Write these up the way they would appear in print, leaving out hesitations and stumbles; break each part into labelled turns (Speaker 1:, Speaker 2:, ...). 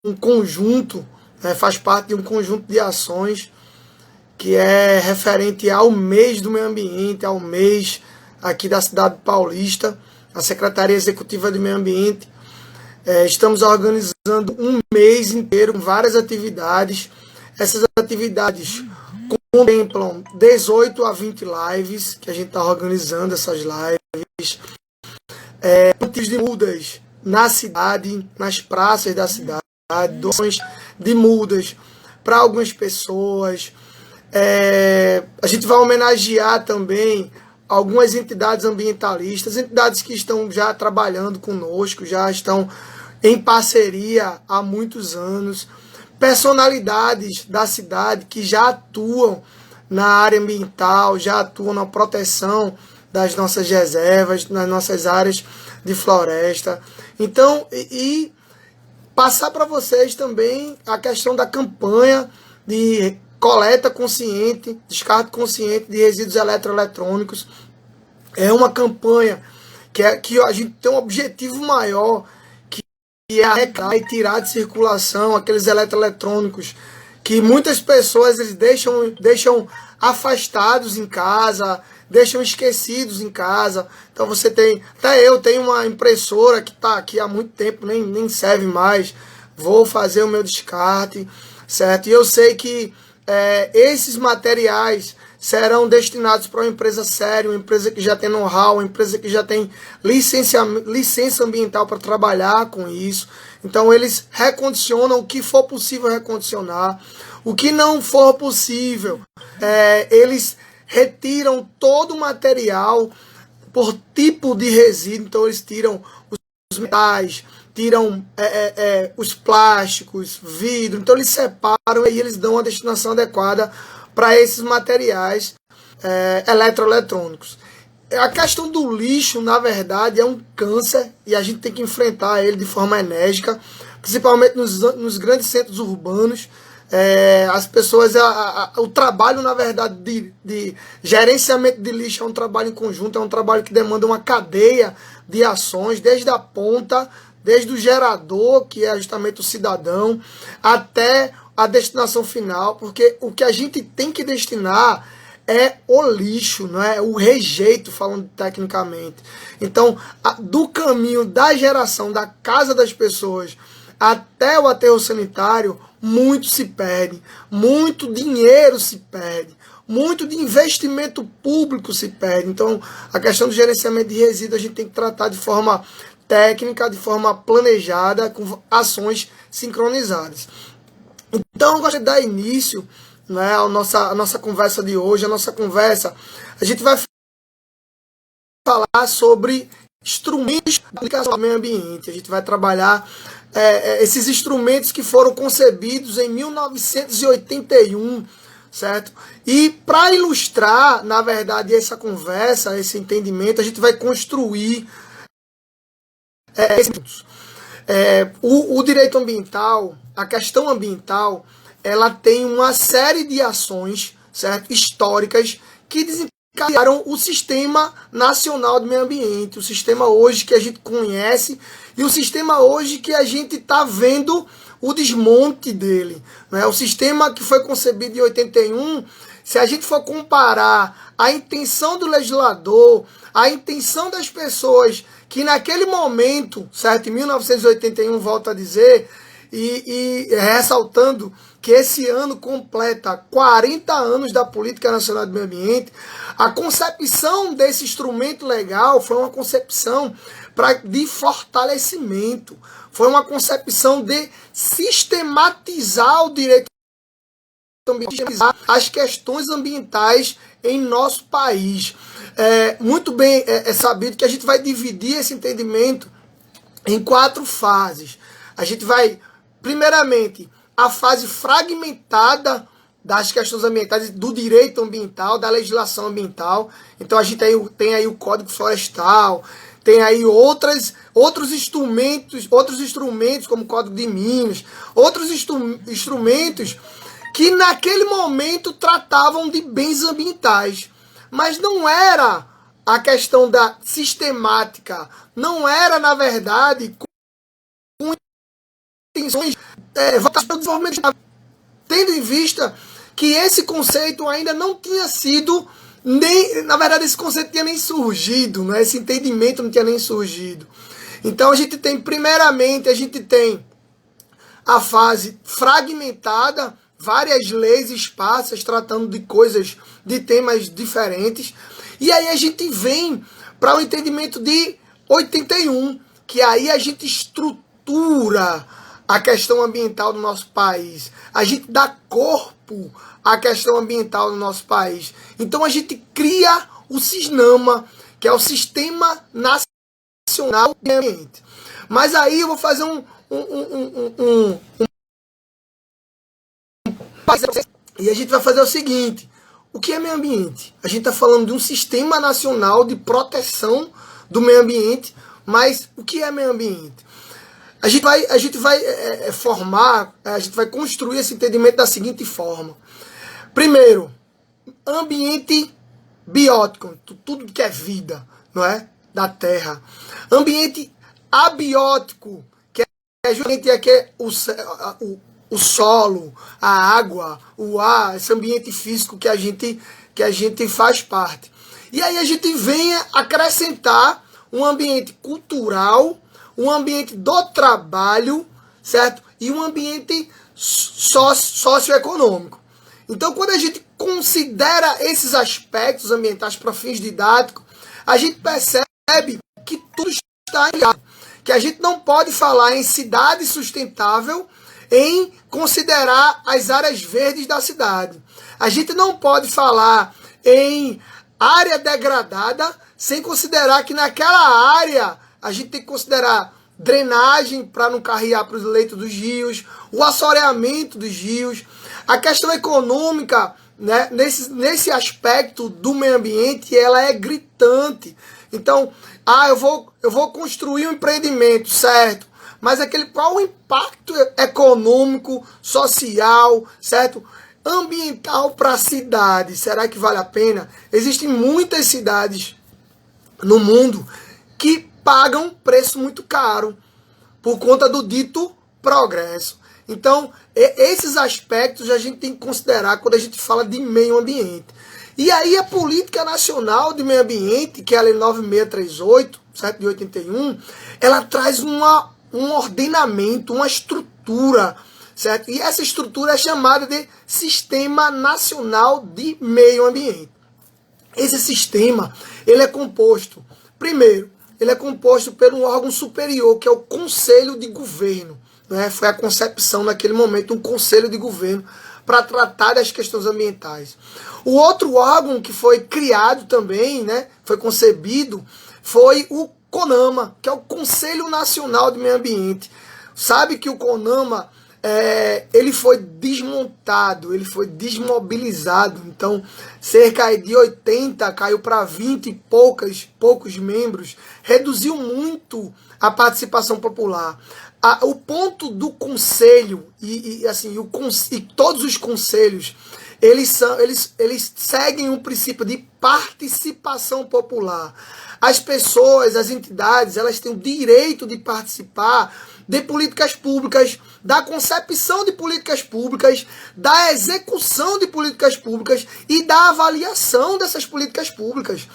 Speaker 1: um conjunto, né, faz parte de um conjunto de ações que é referente ao mês do meio ambiente, ao mês aqui da cidade paulista, a Secretaria Executiva de Meio Ambiente. Estamos organizando um mês inteiro com várias atividades. Essas atividades contemplam 18 a 20 lives, que a gente está organizando essas lives. Motivos de mudas na cidade, nas praças da cidade, doações de mudas para algumas pessoas. A gente vai homenagear também algumas entidades ambientalistas, entidades que estão já trabalhando conosco, já estão em parceria há muitos anos, personalidades da cidade que já atuam na área ambiental, já atuam na proteção das nossas reservas, nas nossas áreas de floresta. Então, e passar para vocês também a questão da campanha de coleta consciente, descarte consciente de resíduos eletroeletrônicos. É uma campanha que a gente tem um objetivo maior, que é arrecadar e tirar de circulação aqueles eletroeletrônicos que muitas pessoas eles deixam afastados em casa, deixam esquecidos em casa. Então você tem, até eu tenho uma impressora que está aqui há muito tempo, nem serve mais, vou fazer o meu descarte, certo? E eu sei que esses materiais serão destinados para uma empresa séria, uma empresa que já tem know-how, uma empresa que já tem licença ambiental para trabalhar com isso. Então eles recondicionam o que for possível recondicionar. O que não for possível, eles retiram todo o material por tipo de resíduo. Então eles tiram os metais, tiram os plásticos, vidro. Então eles separam e eles dão a destinação adequada para esses materiais eletroeletrônicos. A questão do lixo, na verdade, é um câncer e a gente tem que enfrentar ele de forma enérgica, principalmente nos grandes centros urbanos. As pessoas, o trabalho, na verdade, de gerenciamento de lixo é um trabalho em conjunto, é um trabalho que demanda uma cadeia de ações, desde a ponta, desde o gerador, que é justamente o cidadão, até a destinação final, porque o que a gente tem que destinar é o lixo, não é o rejeito, falando tecnicamente. Então, do caminho da geração da casa das pessoas até o aterro sanitário, muito se perde, muito dinheiro se perde, muito de investimento público se perde. Então, a questão do gerenciamento de resíduos a gente tem que tratar de forma técnica, de forma planejada, com ações sincronizadas. Então, eu gostaria de dar início, né, a nossa conversa de hoje. A nossa conversa, a gente vai falar sobre instrumentos de aplicação do meio ambiente. A gente vai trabalhar esses instrumentos que foram concebidos em 1981, certo? E para ilustrar, na verdade, essa conversa, esse entendimento, a gente vai construir o direito ambiental, a questão ambiental, ela tem uma série de ações, certo, históricas que desencadearam o sistema nacional do meio ambiente, o sistema hoje que a gente conhece e o sistema hoje que a gente está vendo o desmonte dele, né? O sistema que foi concebido em 81, se a gente for comparar a intenção do legislador, a intenção das pessoas que naquele momento, certo, em 1981, volto a dizer, e ressaltando que esse ano completa 40 anos da Política Nacional do Meio Ambiente, a concepção desse instrumento legal foi uma concepção de fortalecimento, foi uma concepção de sistematizar o direito ambiental, as questões ambientais em nosso país. Muito bem sabido que a gente vai dividir esse entendimento em 4 fases. A gente vai, primeiramente, a fase fragmentada das questões ambientais, do direito ambiental, da legislação ambiental. Então a gente tem aí o Código Florestal, tem aí outros instrumentos como o Código de Minas, outros instrumentos que naquele momento tratavam de bens ambientais. Mas não era a questão da sistemática, não era, na verdade, com intenções voltadas para o desenvolvimento sustentável, tendo em vista que esse conceito ainda não tinha sido, na verdade esse conceito tinha nem surgido, né? Esse entendimento não tinha nem surgido. Então a gente tem, primeiramente, a fase fragmentada, várias leis esparsas tratando de coisas, de temas diferentes. E aí a gente vem para o entendimento de 81, que aí a gente estrutura a questão ambiental do nosso país. A gente dá corpo à questão ambiental do nosso país. Então a gente cria o SISNAMA, que é o Sistema Nacional de Ambiente. Mas aí eu vou fazer e a gente vai fazer o seguinte: o que é meio ambiente? A gente está falando de um Sistema Nacional de Proteção do Meio Ambiente, mas o que é meio ambiente? A gente vai formar, a gente vai construir esse entendimento da seguinte forma. Primeiro, ambiente biótico, tudo que é vida, não é? Da Terra. Ambiente abiótico, que é justamente o solo, a água, o ar, esse ambiente físico que a gente faz parte. E aí a gente vem acrescentar um ambiente cultural, um ambiente do trabalho, certo? E um ambiente socioeconômico. Então, quando a gente considera esses aspectos ambientais para fins didáticos, a gente percebe que tudo está ligado. Que a gente não pode falar em cidade sustentável em considerar as áreas verdes da cidade. A gente não pode falar em área degradada sem considerar que naquela área a gente tem que considerar drenagem para não carregar para os leitos dos rios, o assoreamento dos rios, a questão econômica, né, nesse aspecto do meio ambiente, ela é gritante. Então, eu vou construir um empreendimento, certo? Mas qual o impacto econômico, social, certo? Ambiental para a cidade? Será que vale a pena? Existem muitas cidades no mundo que pagam preço muito caro por conta do dito progresso. Então, esses aspectos a gente tem que considerar quando a gente fala de meio ambiente. E aí a Política Nacional de Meio Ambiente, que é a Lei 9638, certo, de 81, ela traz um ordenamento, uma estrutura, certo? E essa estrutura é chamada de Sistema Nacional de Meio Ambiente. Esse sistema, ele é composto, primeiro, ele é composto por um órgão superior, que é o Conselho de Governo. Né? Foi a concepção, naquele momento, um Conselho de Governo para tratar das questões ambientais. O outro órgão que foi criado também, né, foi concebido, foi o CONAMA, que é o Conselho Nacional de Meio Ambiente. Sabe que o CONAMA, ele foi desmontado, ele foi desmobilizado. Então, cerca de 80 caiu para 20 e poucos membros. Reduziu muito a participação popular. O ponto do conselho e todos os conselhos, eles seguem um princípio de participação popular. As pessoas, as entidades, elas têm o direito de participar de políticas públicas, da concepção de políticas públicas, da execução de políticas públicas e da avaliação dessas políticas públicas.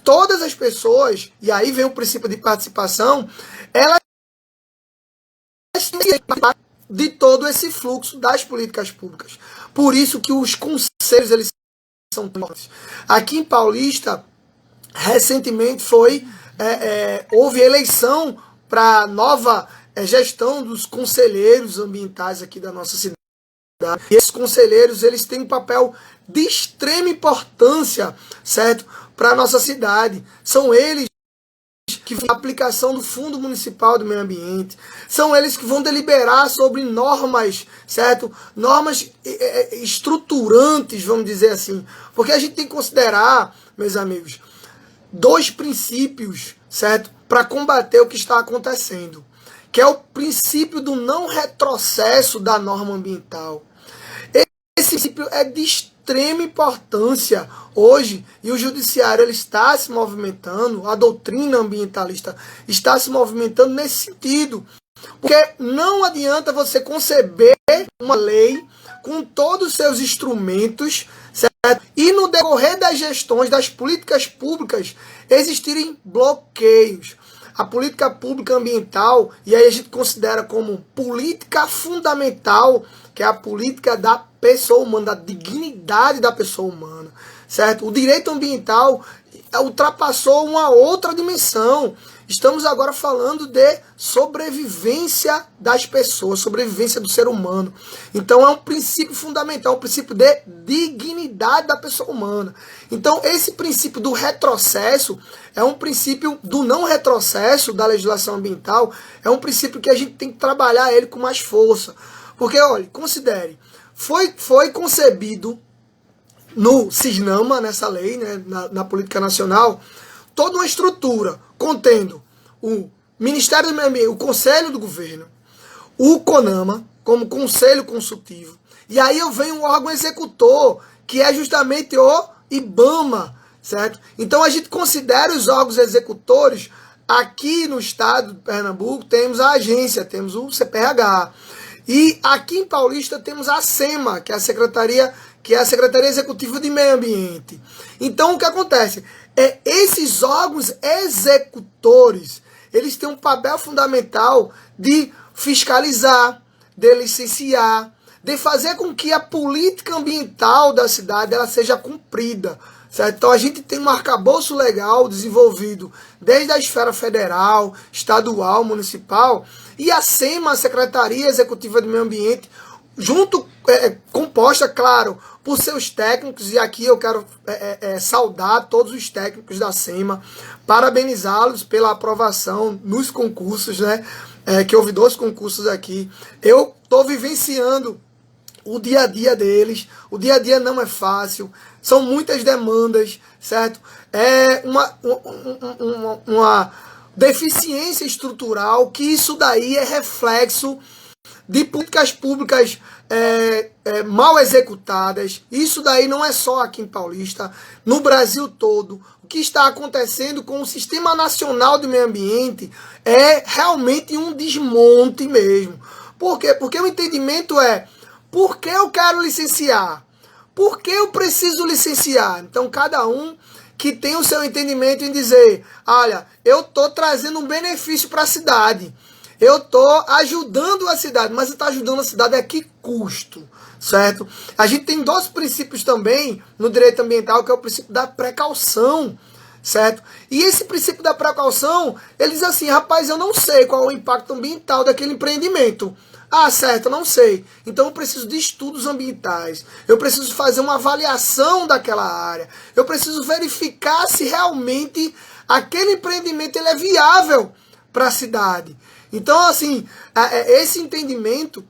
Speaker 1: Todas as pessoas, e aí vem o princípio de participação, elas têm de todo esse fluxo das políticas públicas. Por isso que os conselhos, eles são tão importantes. Aqui em Paulista, recentemente houve eleição para nova gestão dos conselheiros ambientais aqui da nossa cidade. E esses conselheiros, eles têm um papel de extrema importância, certo, para a nossa cidade. São eles que fazem a aplicação do Fundo Municipal do Meio Ambiente. São eles que vão deliberar sobre normas, certo? Normas estruturantes, vamos dizer assim. Porque a gente tem que considerar, meus amigos, dois princípios, certo, para combater o que está acontecendo, que é o princípio do não retrocesso da norma ambiental. Esse princípio é de extrema importância hoje, e o judiciário ele está se movimentando, a doutrina ambientalista está se movimentando nesse sentido, Porque não adianta você conceber uma lei com todos os seus instrumentos, certo? E no decorrer das gestões, das políticas públicas, existirem bloqueios. A política pública ambiental, e aí a gente considera como política fundamental, que é a política da pessoa humana, da dignidade da pessoa humana, certo? O direito ambiental ultrapassou uma outra dimensão. Estamos agora falando de sobrevivência das pessoas, sobrevivência do ser humano. Então é um princípio fundamental, um princípio de dignidade da pessoa humana. Então esse princípio do retrocesso é um princípio do não retrocesso da legislação ambiental, é um princípio que a gente tem que trabalhar ele com mais força. Porque, olha, considere, foi concebido no CISNAMA, nessa lei, né, na política nacional, toda uma estrutura contendo o Ministério do Meio Ambiente, o Conselho do Governo, o CONAMA, como Conselho Consultivo, e aí eu venho um órgão executor, que é justamente o IBAMA, certo? Então a gente considera os órgãos executores, aqui no estado de Pernambuco temos a agência, temos o CPRH, e aqui em Paulista temos a SEMA, que é a Secretaria Executiva de Meio Ambiente. Então o que acontece? Esses órgãos executores, eles têm um papel fundamental de fiscalizar, de licenciar, de fazer com que a política ambiental da cidade ela seja cumprida. Certo? Então a gente tem um arcabouço legal desenvolvido desde a esfera federal, estadual, municipal, e a SEMA, a Secretaria Executiva do Meio Ambiente, junto, composta, claro, por seus técnicos, e aqui eu quero saudar todos os técnicos da SEMA, parabenizá-los pela aprovação nos concursos, né? Que houve 2 concursos aqui. Eu estou vivenciando o dia a dia deles, o dia a dia não é fácil, são muitas demandas, certo? É uma deficiência estrutural, que isso daí é reflexo de políticas públicas mal executadas. Isso daí não é só aqui em Paulista, no Brasil todo. O que está acontecendo com o Sistema Nacional de Meio Ambiente é realmente um desmonte mesmo. Por quê? Porque o entendimento é: por que eu quero licenciar? Por que eu preciso licenciar? Então, cada um que tem o seu entendimento em dizer: olha, eu estou trazendo um benefício para a cidade, eu estou ajudando a cidade, mas está ajudando a cidade a que custo? Certo? A gente tem 2 princípios também no direito ambiental, que é o princípio da precaução, certo? E esse princípio da precaução, ele diz assim: rapaz, eu não sei qual é o impacto ambiental daquele empreendimento. Ah, certo, eu não sei. Então eu preciso de estudos ambientais. Eu preciso fazer uma avaliação daquela área. Eu preciso verificar se realmente aquele empreendimento ele é viável para a cidade. Então, assim, esse entendimento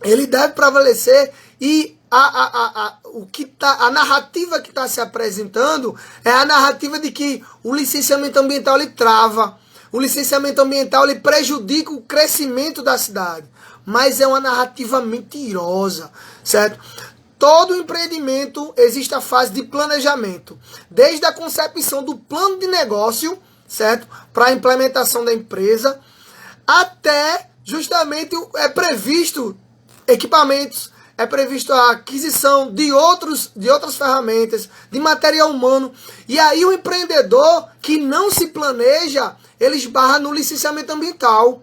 Speaker 1: ele deve prevalecer, e a narrativa que está se apresentando é a narrativa de que o licenciamento ambiental ele trava. O licenciamento ambiental ele prejudica o crescimento da cidade. Mas é uma narrativa mentirosa, certo? Todo empreendimento existe a fase de planejamento, desde a concepção do plano de negócio, certo? Para a implementação da empresa, até justamente é previsto equipamentos, é previsto a aquisição de outras ferramentas, de material humano. E aí o empreendedor que não se planeja, ele esbarra no licenciamento ambiental.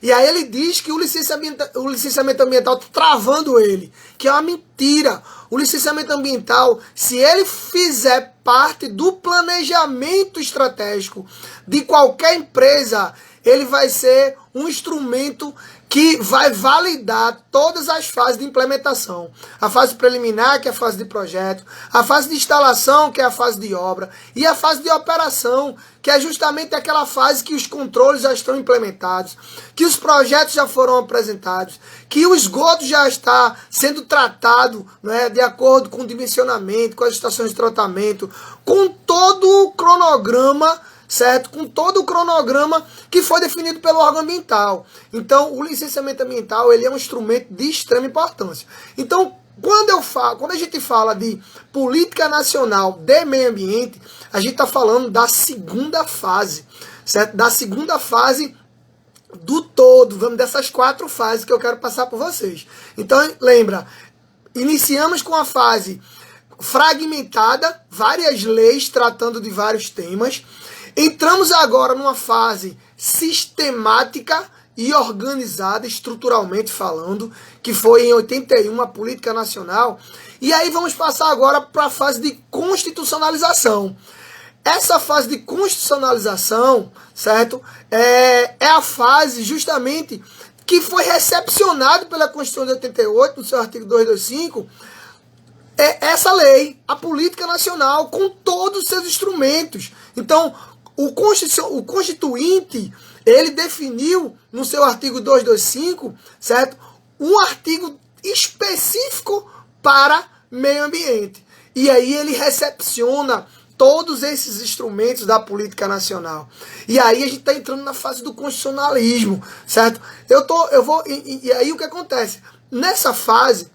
Speaker 1: E aí ele diz que o licenciamento ambiental está travando ele, que é uma mentira. O licenciamento ambiental, se ele fizer parte do planejamento estratégico de qualquer empresa, ele vai ser um instrumento que vai validar todas as fases de implementação. A fase preliminar, que é a fase de projeto, a fase de instalação, que é a fase de obra, e a fase de operação, que é justamente aquela fase que os controles já estão implementados, que os projetos já foram apresentados, que o esgoto já está sendo tratado, né, de acordo com o dimensionamento, com as estações de tratamento, com todo o cronograma, certo? Com todo o cronograma que foi definido pelo órgão ambiental. Então, o licenciamento ambiental ele é um instrumento de extrema importância. Então, quando a gente fala de política nacional de meio ambiente, a gente está falando da segunda fase, certo? Da segunda fase do todo, vamos dessas 4 fases que eu quero passar por vocês. Então, lembra, iniciamos com a fase fragmentada, várias leis tratando de vários temas. Entramos agora numa fase sistemática e organizada, estruturalmente falando, que foi em 81 a Política Nacional. E aí vamos passar agora para a fase de constitucionalização. Essa fase de constitucionalização, certo? É a fase justamente que foi recepcionado pela Constituição de 88, no seu artigo 225, essa lei, a Política Nacional, com todos os seus instrumentos. Então, o Constituinte, ele definiu, no seu artigo 225, certo? Um artigo específico para meio ambiente. E aí ele recepciona todos esses instrumentos da política nacional. E aí a gente está entrando na fase do constitucionalismo, certo? E aí o que acontece? Nessa fase,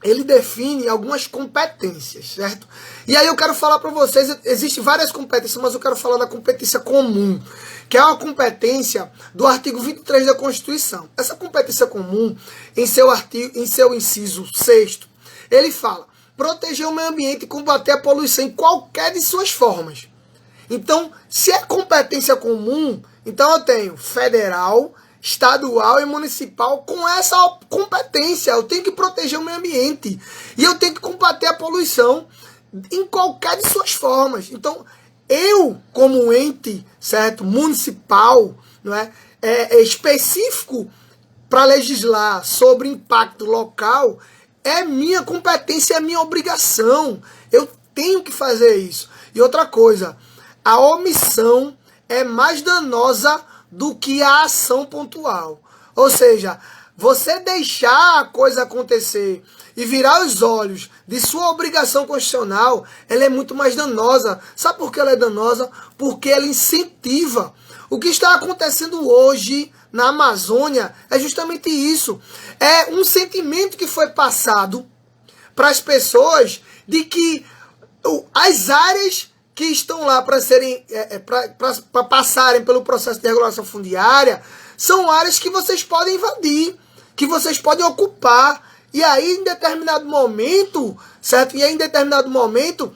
Speaker 1: ele define algumas competências, certo? E aí eu quero falar para vocês, existem várias competências, mas eu quero falar da competência comum, que é uma competência do artigo 23 da Constituição. Essa competência comum, em seu inciso 6º, ele fala: proteger o meio ambiente e combater a poluição em qualquer de suas formas. Então, se é competência comum, então eu tenho federal, estadual e municipal com essa competência. Eu tenho que proteger o meio ambiente e eu tenho que combater a poluição em qualquer de suas formas. Então, eu, como ente, certo, municipal, não é específico para legislar sobre impacto local, é minha competência, é minha obrigação. Eu tenho que fazer isso. E outra coisa, a omissão é mais danosa do que a ação pontual. Ou seja, você deixar a coisa acontecer e virar os olhos de sua obrigação constitucional, ela é muito mais danosa. Sabe por que ela é danosa? Porque ela incentiva. O que está acontecendo hoje na Amazônia é justamente isso. É um sentimento que foi passado para as pessoas de que as áreas que estão lá para serem para passarem pelo processo de regulação fundiária são áreas que vocês podem invadir, que vocês podem ocupar. E aí, em determinado momento, certo? E aí, em determinado momento,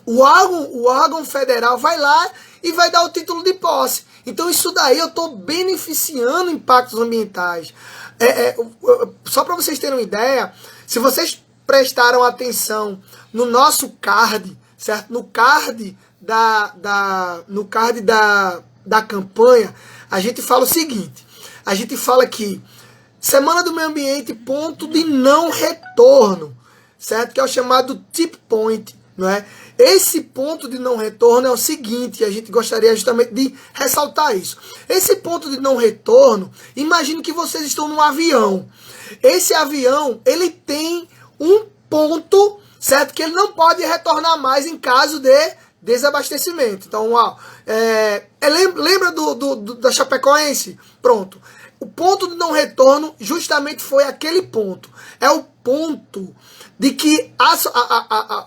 Speaker 1: o órgão federal vai lá e vai dar o título de posse. Então, isso daí eu estou beneficiando impactos ambientais. Só para vocês terem uma ideia, se vocês prestaram atenção no nosso card, certo? No card da campanha, a gente fala o seguinte: a gente fala que Semana do Meio Ambiente, ponto de não retorno, certo? Que é o chamado tip point, não é? Esse ponto de não retorno é o seguinte, a gente gostaria justamente de ressaltar isso. Esse ponto de não retorno, imagine que vocês estão num avião. Esse avião, ele tem um ponto, certo? Que ele não pode retornar mais em caso de desabastecimento. Então, lembra da Chapecoense? Pronto. O ponto de não retorno justamente foi aquele ponto. É o ponto de que a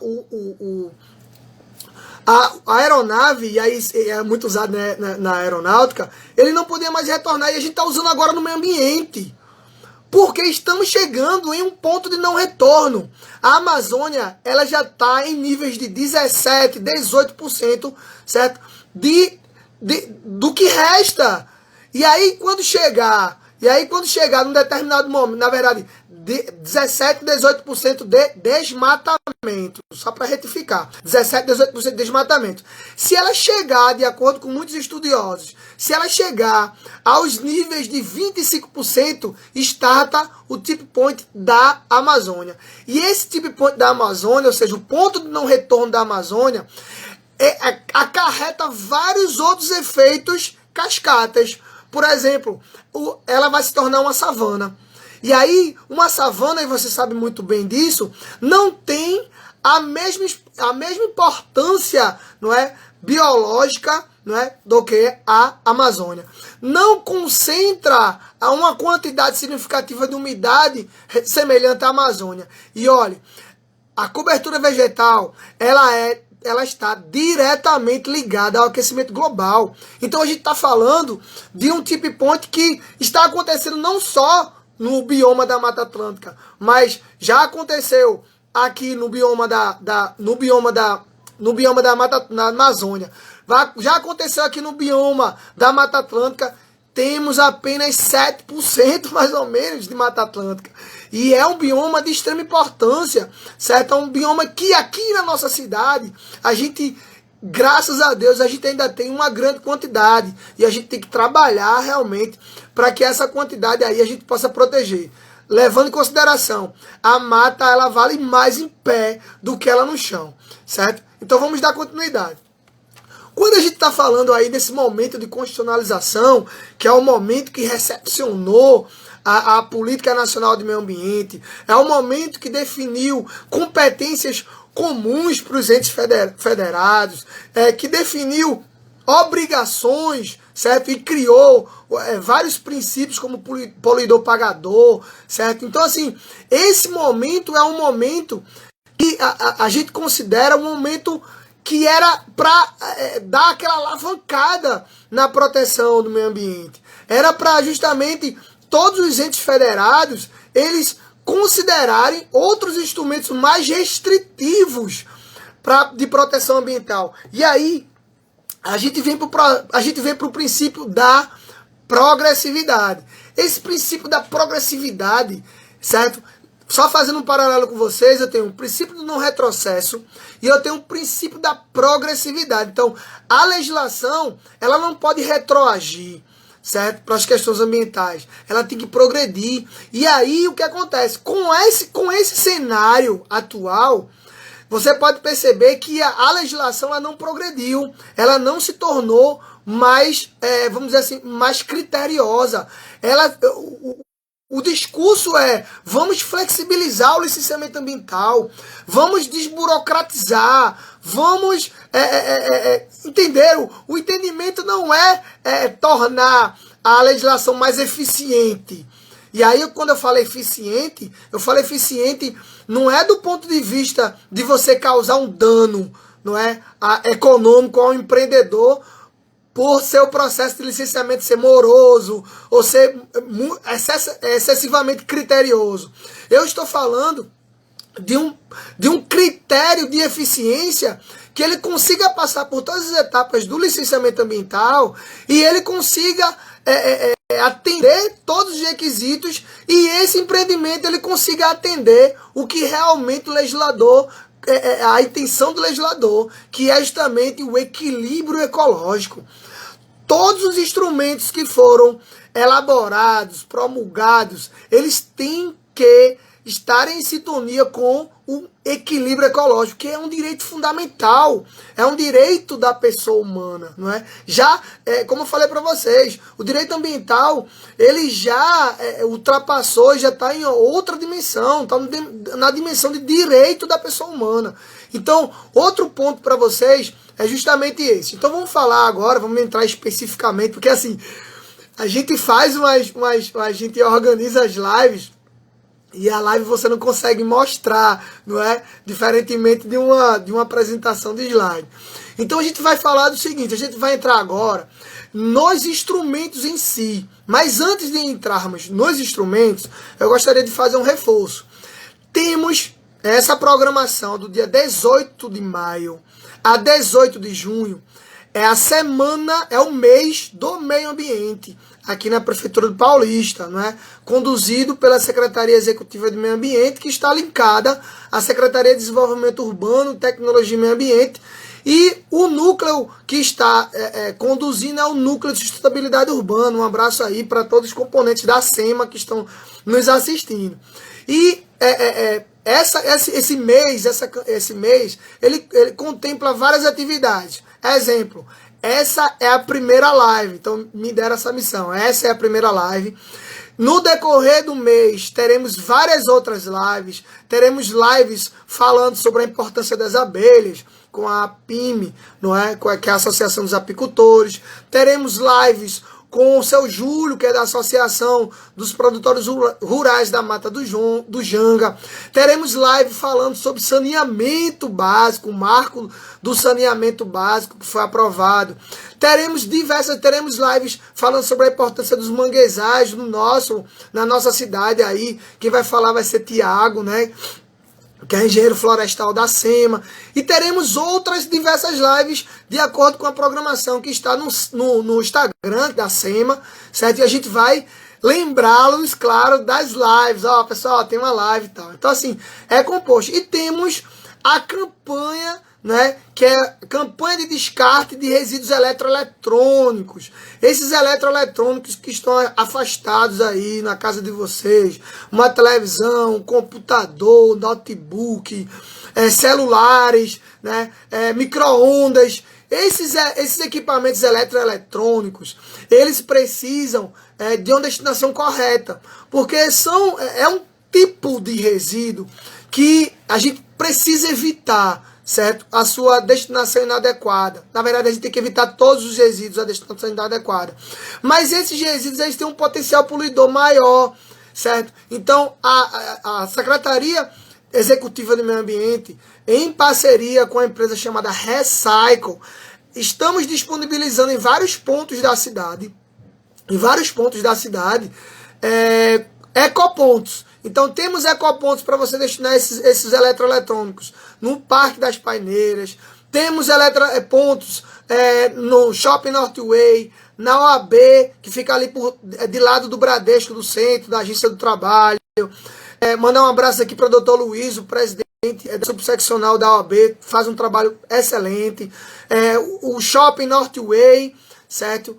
Speaker 1: aeronave, e aí é muito usado, né, na aeronáutica, ele não podia mais retornar, e a gente está usando agora no meio ambiente. Porque estamos chegando em um ponto de não retorno. A Amazônia, ela já está em níveis de 17%, 18%, certo? Do que resta. E aí, quando chegar num determinado momento, na verdade, 17%, 18% de desmatamento, só para retificar, 17%, 18% de desmatamento. Se ela chegar, de acordo com muitos estudiosos, se ela chegar aos níveis de 25%, starta o tip point da Amazônia. E esse tip point da Amazônia, ou seja, o ponto de não retorno da Amazônia, acarreta vários outros efeitos cascatas. Por exemplo, ela vai se tornar uma savana. E aí, uma savana, e você sabe muito bem disso, não tem a mesma importância, não é, biológica, não é, do que a Amazônia. Não concentra uma quantidade significativa de umidade semelhante à Amazônia. E olha, a cobertura vegetal, ela é ela está diretamente ligada ao aquecimento global. Então a gente está falando de um tip point que está acontecendo não só no bioma da Mata Atlântica, mas já aconteceu aqui no bioma da Mata, na Amazônia. Já aconteceu aqui no bioma da Mata Atlântica. Temos apenas 7% mais ou menos de Mata Atlântica. E é um bioma de extrema importância, certo? É um bioma que aqui na nossa cidade, a gente, graças a Deus, a gente ainda tem uma grande quantidade. E a gente tem que trabalhar realmente para que essa quantidade aí a gente possa proteger. Levando em consideração, a mata ela vale mais em pé do que ela no chão, certo? Então vamos dar continuidade. Quando a gente está falando aí desse momento de constitucionalização, que é o momento que recepcionou a Política Nacional de Meio Ambiente, é o momento que definiu competências comuns para os entes federados, que definiu obrigações, certo? E criou vários princípios como poluidor pagador, certo? Então, assim, esse momento é um momento que a gente considera um momento que era para dar aquela alavancada na proteção do meio ambiente. Era para justamente todos os entes federados, eles considerarem outros instrumentos mais restritivos de proteção ambiental. E aí, a gente vem para o princípio da progressividade. Esse princípio da progressividade, certo? Só fazendo um paralelo com vocês, eu tenho o princípio do não retrocesso e eu tenho o princípio da progressividade. Então, a legislação, ela não pode retroagir, certo? Para as questões ambientais. Ela tem que progredir. E aí, o que acontece? Com esse cenário atual, você pode perceber que a legislação ela não progrediu. Ela não se tornou mais, vamos dizer assim, mais criteriosa. O discurso vamos flexibilizar o licenciamento ambiental, vamos desburocratizar, vamos entender. O entendimento não é tornar a legislação mais eficiente. E aí, quando eu falo eficiente não é do ponto de vista de você causar um dano, não é, econômico ao empreendedor, por seu processo de licenciamento ser moroso ou ser excessivamente criterioso. Eu estou falando de um critério de eficiência que ele consiga passar por todas as etapas do licenciamento ambiental e ele consiga atender todos os requisitos e esse empreendimento ele consiga atender o que realmente o legislador, a intenção do legislador, que é justamente o equilíbrio ecológico. Todos os instrumentos que foram elaborados, promulgados, eles têm que estar em sintonia com o equilíbrio ecológico, que é um direito fundamental, é um direito da pessoa humana, não é? Já, como eu falei para vocês, o direito ambiental, ele já ultrapassou, já está em outra dimensão, está na dimensão de direito da pessoa humana. Então, outro ponto para vocês é justamente esse. Então, vamos falar agora, vamos entrar especificamente, porque assim, a gente faz a gente organiza as lives, e a live você não consegue mostrar, não é? Diferentemente de uma apresentação de slide. Então a gente vai falar do seguinte, a gente vai entrar agora nos instrumentos em si. Mas antes de entrarmos nos instrumentos, eu gostaria de fazer um reforço. Temos essa programação do dia 18 de maio a 18 de junho. É o mês do meio ambiente, aqui na Prefeitura do Paulista, não é? Conduzido pela Secretaria Executiva de Meio Ambiente, que está linkada à Secretaria de Desenvolvimento Urbano, Tecnologia e Meio Ambiente, e o núcleo que está conduzindo é o Núcleo de Sustentabilidade Urbana. Um abraço aí para todos os componentes da SEMA que estão nos assistindo. E esse mês, ele contempla várias atividades. Exemplo, essa é a primeira live, então me deram essa missão, essa é a primeira live. No decorrer do mês, teremos várias outras lives, teremos lives falando sobre a importância das abelhas, com a APIME, não é? Que é a Associação dos Apicultores, teremos lives com o seu Júlio, que é da Associação dos Produtores Rurais da Mata do Janga. Teremos live falando sobre saneamento básico, o marco do saneamento básico que foi aprovado. Teremos lives falando sobre a importância dos manguezais na nossa cidade aí. Quem vai falar vai ser Tiago, né? Que é engenheiro florestal da SEMA, e teremos outras diversas lives de acordo com a programação que está no Instagram da SEMA, certo? E a gente vai lembrá-los, claro, das lives. Ó, pessoal, tem uma live e tal. Então, assim, é composto. E temos a campanha, né, que é a campanha de descarte de resíduos eletroeletrônicos. Esses eletroeletrônicos que estão afastados aí na casa de vocês, uma televisão, um computador, notebook, celulares, né, micro-ondas. Esses equipamentos eletroeletrônicos, eles precisam de uma destinação correta, porque é um tipo de resíduo que a gente precisa evitar, certo? A sua destinação inadequada. Na verdade, a gente tem que evitar todos os resíduos, a destinação inadequada. Mas esses resíduos, eles têm um potencial poluidor maior, certo? Então, a Secretaria Executiva do Meio Ambiente, em parceria com a empresa chamada Recycle, estamos disponibilizando em vários pontos da cidade, ecopontos. Então temos ecopontos para você destinar esses eletroeletrônicos no Parque das Paineiras. Temos pontos no Shopping Northway, na OAB, que fica ali de lado do Bradesco, do centro, da Agência do Trabalho. Mandar um abraço aqui para o Dr. Luiz, o presidente da subseccional da OAB, faz um trabalho excelente. O Shopping Northway, certo?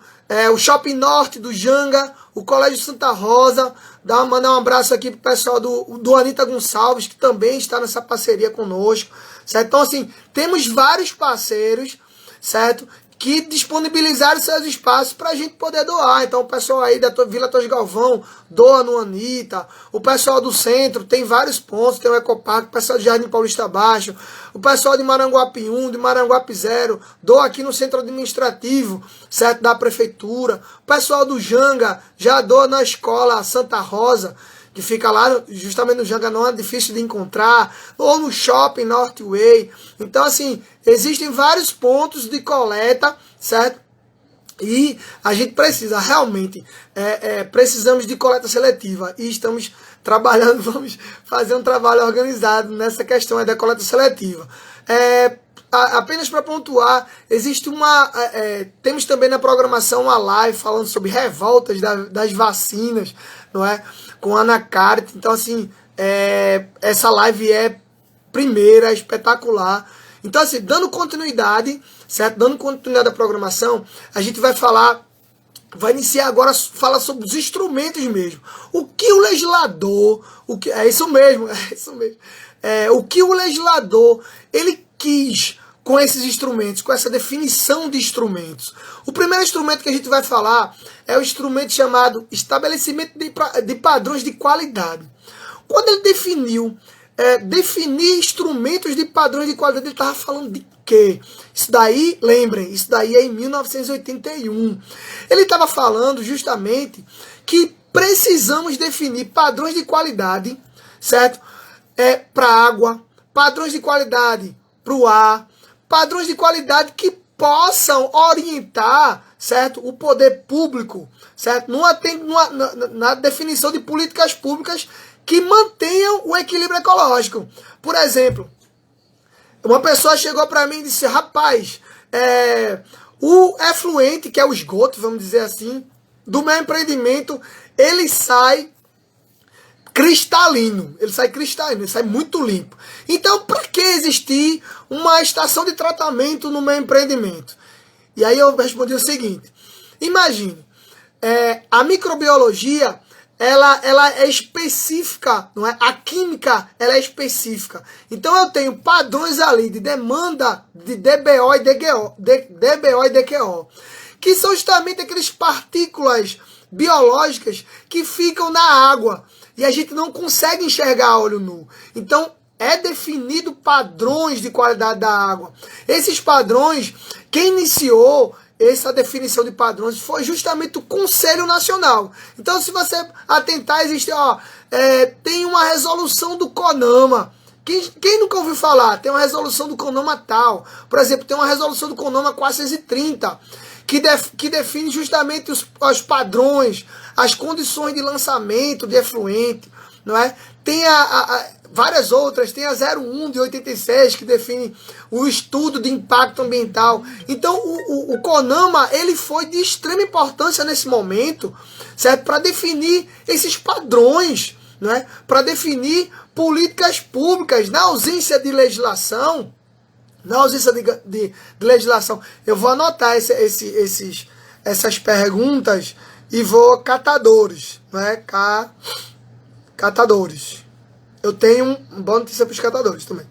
Speaker 1: O Shopping Norte do Janga, o Colégio Santa Rosa. Mandar um abraço aqui pro pessoal do Anitta Gonçalves, que também está nessa parceria conosco, certo? Então, assim, temos vários parceiros, certo? Que disponibilizaram seus espaços para a gente poder doar. Então, o pessoal aí da Vila Torres Galvão doa no Anitta. O pessoal do centro tem vários pontos. Tem o Ecoparque, o pessoal de Jardim Paulista Baixo. O pessoal de Maranguape 1, de Maranguape 0, doa aqui no centro administrativo, certo? Da prefeitura. O pessoal do Janga já doa na escola Santa Rosa, que fica lá justamente no Janga, não é difícil de encontrar, ou no Shopping Northway. Então, assim, existem vários pontos de coleta, certo? E a gente precisa realmente, precisamos de coleta seletiva, e estamos trabalhando, vamos fazer um trabalho organizado nessa questão da coleta seletiva. Apenas para pontuar, temos também na programação uma live falando sobre revoltas das vacinas, não é? Com a Ana Carit. Então, assim, essa live é primeira, espetacular. Então, assim, dando continuidade, certo? Dando continuidade à programação, a gente vai iniciar agora a falar sobre os instrumentos mesmo. O que o legislador, é isso mesmo. O que o legislador, ele quis com esses instrumentos, com essa definição de instrumentos. O primeiro instrumento que a gente vai falar é o instrumento chamado estabelecimento de padrões de qualidade. Quando ele definir instrumentos de padrões de qualidade, ele estava falando de quê? Isso daí, lembrem, isso daí é em 1981. Ele estava falando justamente que precisamos definir padrões de qualidade, certo? Para a água, padrões de qualidade para o ar, padrões de qualidade que possam orientar, certo, o poder público, certo, na definição de políticas públicas que mantenham o equilíbrio ecológico. Por exemplo, uma pessoa chegou para mim e disse: rapaz, o efluente, que é o esgoto, vamos dizer assim, do meu empreendimento, ele sai cristalino, ele sai muito limpo. Então, para que existir uma estação de tratamento no meu empreendimento? E aí eu respondi o seguinte: imagine, a microbiologia, ela é específica, não é? A química, ela é específica. Então eu tenho padrões ali de demanda de DBO e DQO, que são justamente aquelas partículas biológicas que ficam na água e a gente não consegue enxergar a olho nu. Então, é definido padrões de qualidade da água. Esses padrões, quem iniciou essa definição de padrões foi justamente o Conselho Nacional. Então, se você atentar, existe, tem uma resolução do CONAMA. Quem nunca ouviu falar? Tem uma resolução do CONAMA tal. Por exemplo, tem uma resolução do CONAMA 430, que define justamente os padrões, as condições de lançamento de efluente, não é? Tem várias outras, tem a 01 de 86, que define o estudo de impacto ambiental. Então, o CONAMA, ele foi de extrema importância nesse momento, certo? Para definir esses padrões, não é? Para definir políticas públicas, na ausência de legislação. Na ausência de legislação, eu vou anotar essas perguntas e vou catadores, né? Catadores. Eu tenho uma boa notícia para os catadores também.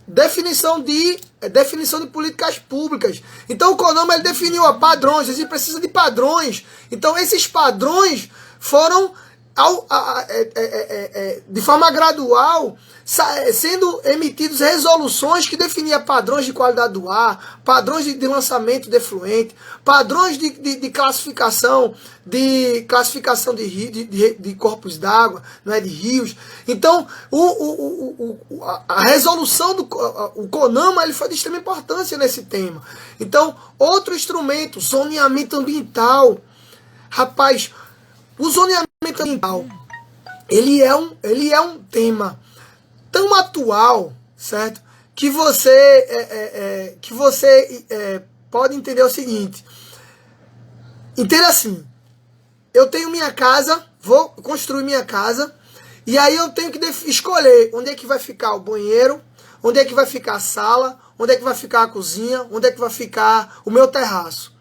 Speaker 1: Definição de políticas públicas. Então o CONAMA, ele definiu padrões, a gente precisa de padrões. Então esses padrões foram de forma gradual sendo emitidos resoluções que definiam padrões de qualidade do ar, padrões de lançamento de efluente, padrões de classificação de corpos d'água, não é, de rios. Então a resolução o CONAMA, ele foi de extrema importância nesse tema. Então, outro instrumento, zoneamento ambiental. Rapaz, o zoneamento ambiental, ele é um tema tão atual, certo? Que você pode entender o seguinte. Entenda assim: eu tenho minha casa, vou construir minha casa, e aí eu tenho que escolher onde é que vai ficar o banheiro, onde é que vai ficar a sala, onde é que vai ficar a cozinha, onde é que vai ficar o meu terraço.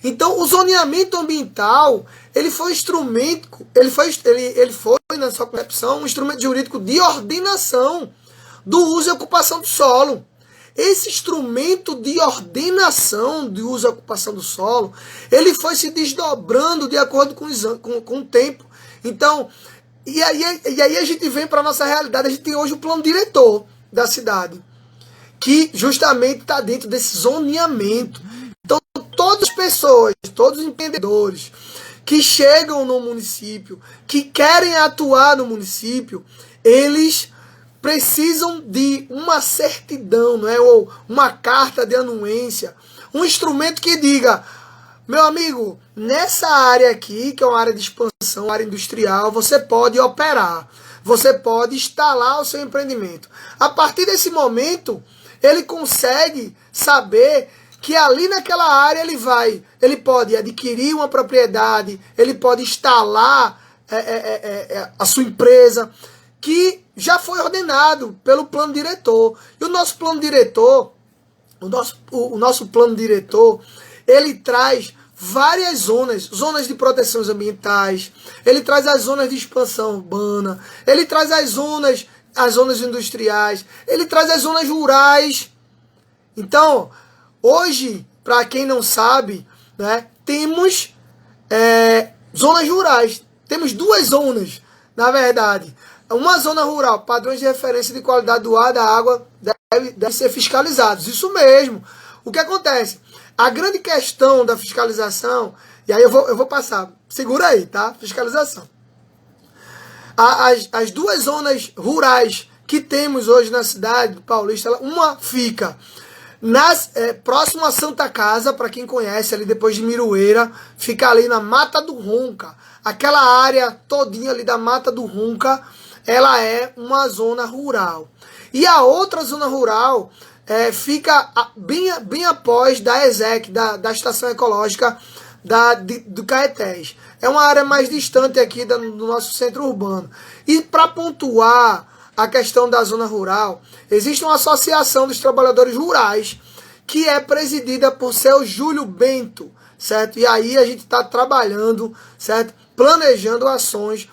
Speaker 1: Então, o zoneamento ambiental, ele foi um instrumento, ele foi, na sua concepção, um instrumento jurídico de ordenação do uso e ocupação do solo. Esse instrumento de ordenação do uso e ocupação do solo, ele foi se desdobrando de acordo com o tempo. Então, e aí a gente vem para a nossa realidade. A gente tem hoje o plano diretor da cidade, que justamente está dentro desse zoneamento. Então, todas as pessoas, todos os empreendedores que chegam no município, que querem atuar no município, eles precisam de uma certidão, não é? Ou uma carta de anuência, um instrumento que diga: meu amigo, nessa área aqui, que é uma área de expansão, uma área industrial, você pode operar, você pode instalar o seu empreendimento. A partir desse momento, ele consegue saber que ali naquela área ele pode adquirir uma propriedade, ele pode instalar a sua empresa, que já foi ordenado pelo plano diretor. E o nosso plano diretor, o nosso plano diretor, ele traz várias zonas de proteções ambientais, ele traz as zonas de expansão urbana, ele traz as zonas industriais, ele traz as zonas rurais. Então, hoje, para quem não sabe, né, temos zonas rurais. Temos duas zonas, na verdade. Uma zona rural, padrões de referência de qualidade do ar, da água, devem ser fiscalizados. Isso mesmo. O que acontece? A grande questão da fiscalização, e aí eu vou passar, segura aí, tá? Fiscalização. As duas zonas rurais que temos hoje na cidade paulista, uma fica próximo a Santa Casa, para quem conhece, ali depois de Miroeira, fica ali na Mata do Ronca. Aquela área todinha ali da Mata do Ronca, ela é uma zona rural. E a outra zona rural fica bem após da ESEC, da Estação Ecológica do Caetés. É uma área mais distante aqui do nosso centro urbano. E para pontuar a questão da zona rural, existe uma associação dos trabalhadores rurais, que é presidida por seu Júlio Bento, certo? E aí a gente está trabalhando, certo? Planejando ações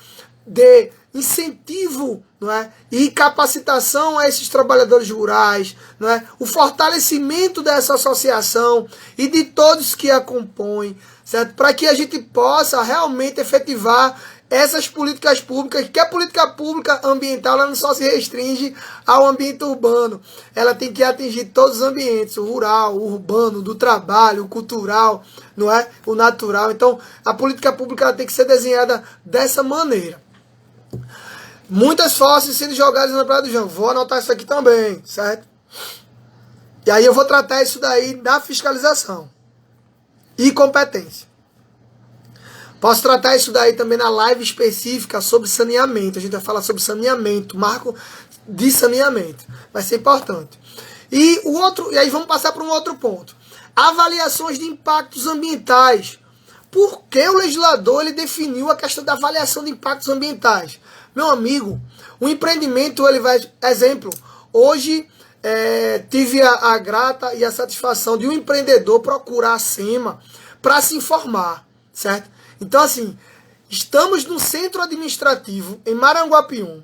Speaker 1: de incentivo, não é? E capacitação a esses trabalhadores rurais, não é? O fortalecimento dessa associação e de todos que a compõem, certo? Para que a gente possa realmente efetivar essas políticas públicas, que a política pública ambiental ela não só se restringe ao ambiente urbano, ela tem que atingir todos os ambientes, o rural, o urbano, do trabalho, o cultural, não é? O natural. Então, a política pública ela tem que ser desenhada dessa maneira. Muitas fósseis sendo jogadas na Praia do João. Vou anotar isso aqui também, certo? E aí eu vou tratar isso daí na fiscalização e competência. Posso tratar isso daí também na live específica sobre saneamento. A gente vai falar sobre saneamento, marco de saneamento. Vai ser importante. E aí vamos passar para um outro ponto. Avaliações de impactos ambientais. Por que o legislador ele definiu a questão da avaliação de impactos ambientais? Meu amigo, o empreendimento, ele vai... Exemplo, hoje tive a grata e a satisfação de um empreendedor procurar a SEMA para se informar, certo? Então, assim, estamos no centro administrativo, em Maranguapium.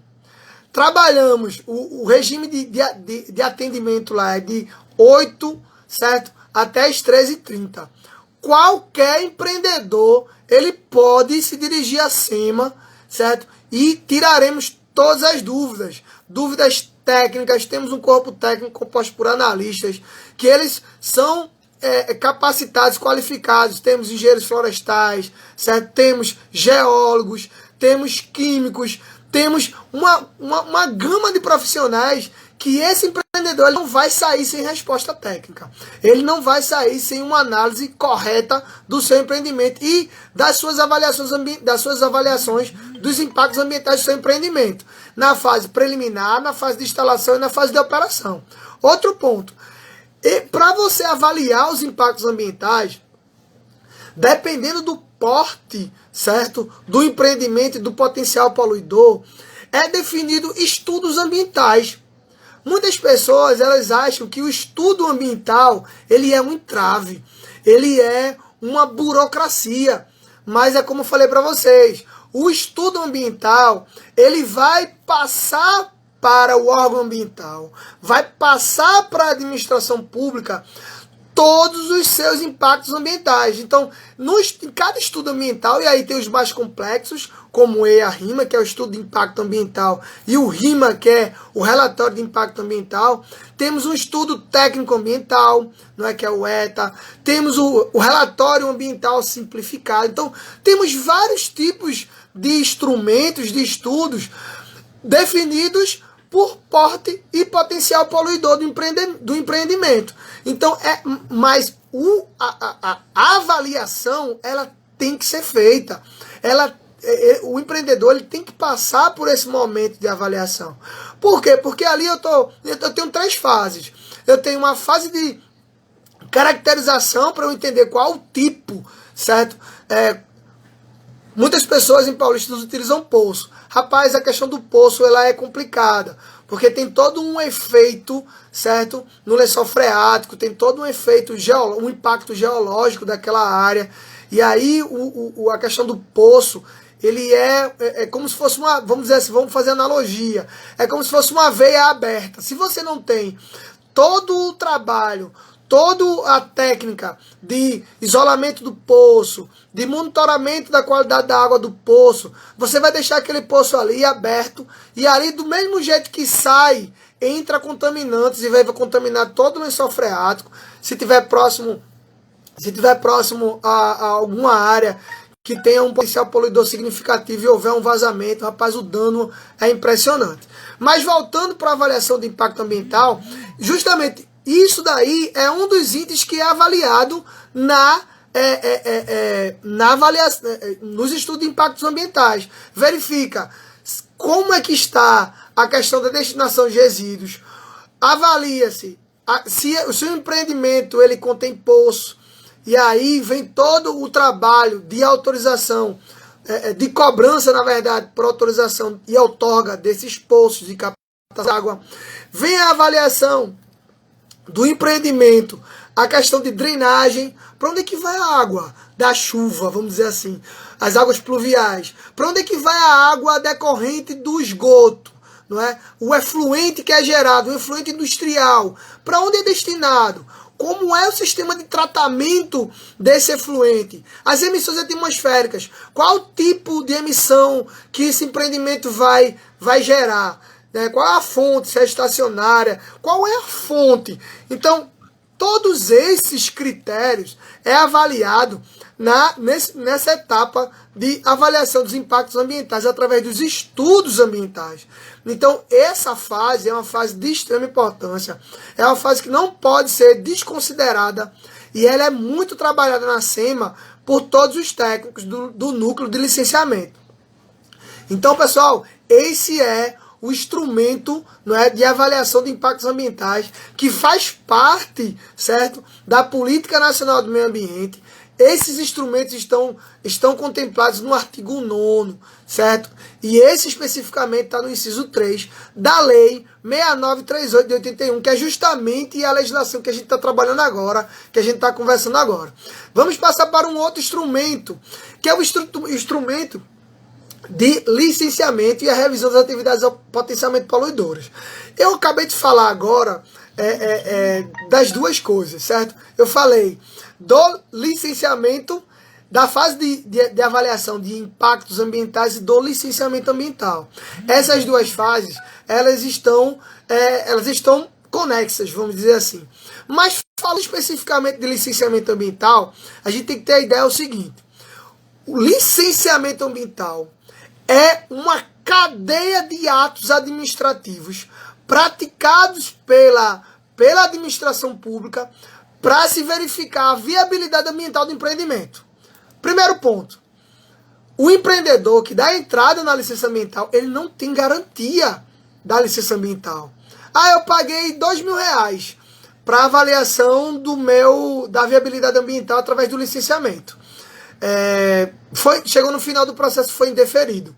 Speaker 1: Trabalhamos, o regime de atendimento lá é de 8, certo? Até as 13h30. Qualquer empreendedor, ele pode se dirigir à SEMA, certo? E tiraremos todas as dúvidas. Dúvidas técnicas, temos um corpo técnico composto por analistas, que eles são capacitados, qualificados. Temos engenheiros florestais, certo? Temos geólogos, temos químicos, temos uma gama de profissionais que esse empreendedor ele não vai sair sem resposta técnica. Ele não vai sair sem uma análise correta do seu empreendimento e das suas avaliações dos impactos ambientais do seu empreendimento. Na fase preliminar, na fase de instalação e na fase de operação. Outro ponto. Para você avaliar os impactos ambientais, dependendo do porte, certo, do empreendimento e do potencial poluidor, é definido estudos ambientais. Muitas pessoas elas acham que o estudo ambiental ele é um entrave, ele é uma burocracia, mas é como eu falei para vocês, o estudo ambiental ele vai passar para o órgão ambiental, vai passar para a administração pública todos os seus impactos ambientais. Então, em cada estudo ambiental, e aí tem os mais complexos, como o EIA-RIMA, que é o estudo de impacto ambiental, e o RIMA, que é o relatório de impacto ambiental, temos um estudo técnico ambiental, não é, que é o ETA, temos o relatório ambiental simplificado. Então, temos vários tipos de instrumentos, de estudos definidos por porte e potencial poluidor do empreendimento. Então, mas a avaliação ela tem que ser feita. O empreendedor ele tem que passar por esse momento de avaliação. Por quê? Porque ali eu tenho 3 fases. Eu tenho uma fase de caracterização para eu entender qual o tipo, certo? Muitas pessoas em Paulistas utilizam poço. Rapaz, a questão do poço ela é complicada, porque tem todo um efeito, certo? No lençol freático, tem todo um efeito, um impacto geológico daquela área. E aí a questão do poço, ele é como se fosse uma, vamos dizer assim, vamos fazer analogia, é como se fosse uma veia aberta. Se você não tem todo o trabalho, toda a técnica de isolamento do poço, de monitoramento da qualidade da água do poço, você vai deixar aquele poço ali aberto, e ali do mesmo jeito que sai, entra contaminantes e vai contaminar todo o lençol freático. Se tiver próximo a alguma área que tenha um potencial poluidor significativo e houver um vazamento, rapaz, o dano é impressionante. Mas voltando para a avaliação de impacto ambiental, justamente isso daí é um dos itens que é avaliado na avaliação, nos estudos de impactos ambientais. Verifica como é que está a questão da destinação de resíduos. Avalia-se se o empreendimento ele contém poço. E aí vem todo o trabalho de autorização, de cobrança, na verdade, por autorização e outorga desses poços de captação de água. Vem a avaliação do empreendimento, a questão de drenagem, para onde é que vai a água da chuva, vamos dizer assim, as águas pluviais, para onde é que vai a água decorrente do esgoto, não é? O efluente que é gerado, o efluente industrial, para onde é destinado? como é o sistema de tratamento desse efluente, as emissões atmosféricas, qual tipo de emissão que esse empreendimento vai gerar, né? Qual é a fonte, se é estacionária, qual é a fonte. Então, todos esses critérios é avaliado nessa etapa de avaliação dos impactos ambientais através dos estudos ambientais. Então, essa fase é uma fase de extrema importância, é uma fase que não pode ser desconsiderada e ela é muito trabalhada na SEMA por todos os técnicos do núcleo de licenciamento. Então, pessoal, esse é o instrumento, não é, de avaliação de impactos ambientais que faz parte, certo, da Política Nacional do Meio Ambiente. Esses instrumentos estão contemplados no artigo 9º, certo? E esse especificamente está no inciso 3 da Lei 6938 de 81, que é justamente a legislação que a gente está trabalhando agora, que a gente está conversando agora. Vamos passar para um outro instrumento, que é o instrumento de licenciamento e a revisão das atividades potencialmente poluidoras. Eu acabei de falar agora das duas coisas, certo? Eu falei do licenciamento, da fase de avaliação de impactos ambientais e do licenciamento ambiental. Essas duas fases, elas estão conexas, vamos dizer assim. Mas falando especificamente de licenciamento ambiental, a gente tem que ter a ideia do seguinte: o licenciamento ambiental é uma cadeia de atos administrativos praticados pela administração pública para se verificar a viabilidade ambiental do empreendimento. Primeiro ponto: o empreendedor que dá entrada na licença ambiental, ele não tem garantia da licença ambiental. Eu paguei R$2.000 para avaliação da viabilidade ambiental através do licenciamento. Chegou no final do processo, foi indeferido.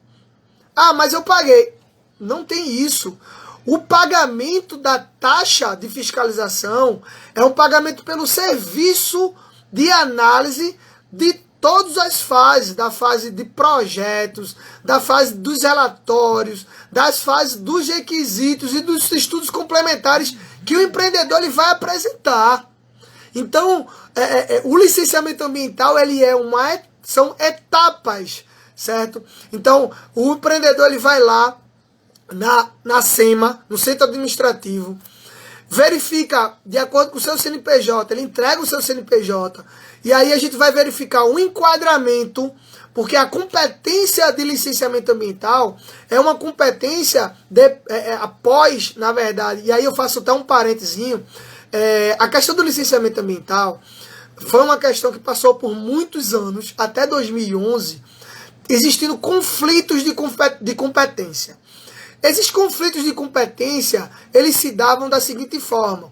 Speaker 1: Mas eu paguei. Não tem isso. O pagamento da taxa de fiscalização é um pagamento pelo serviço de análise de todas as fases, da fase de projetos, da fase dos relatórios, das fases dos requisitos e dos estudos complementares que o empreendedor ele vai apresentar. Então, o licenciamento ambiental são etapas, certo? Então, o empreendedor ele vai lá na SEMA, no centro administrativo, verifica de acordo com o seu CNPJ, ele entrega o seu CNPJ, e aí a gente vai verificar um enquadramento, porque a competência de licenciamento ambiental é uma competência após, na verdade, e aí eu faço até um parentezinho, a questão do licenciamento ambiental foi uma questão que passou por muitos anos, até 2011, existindo conflitos de competência. Esses conflitos de competência, eles se davam da seguinte forma: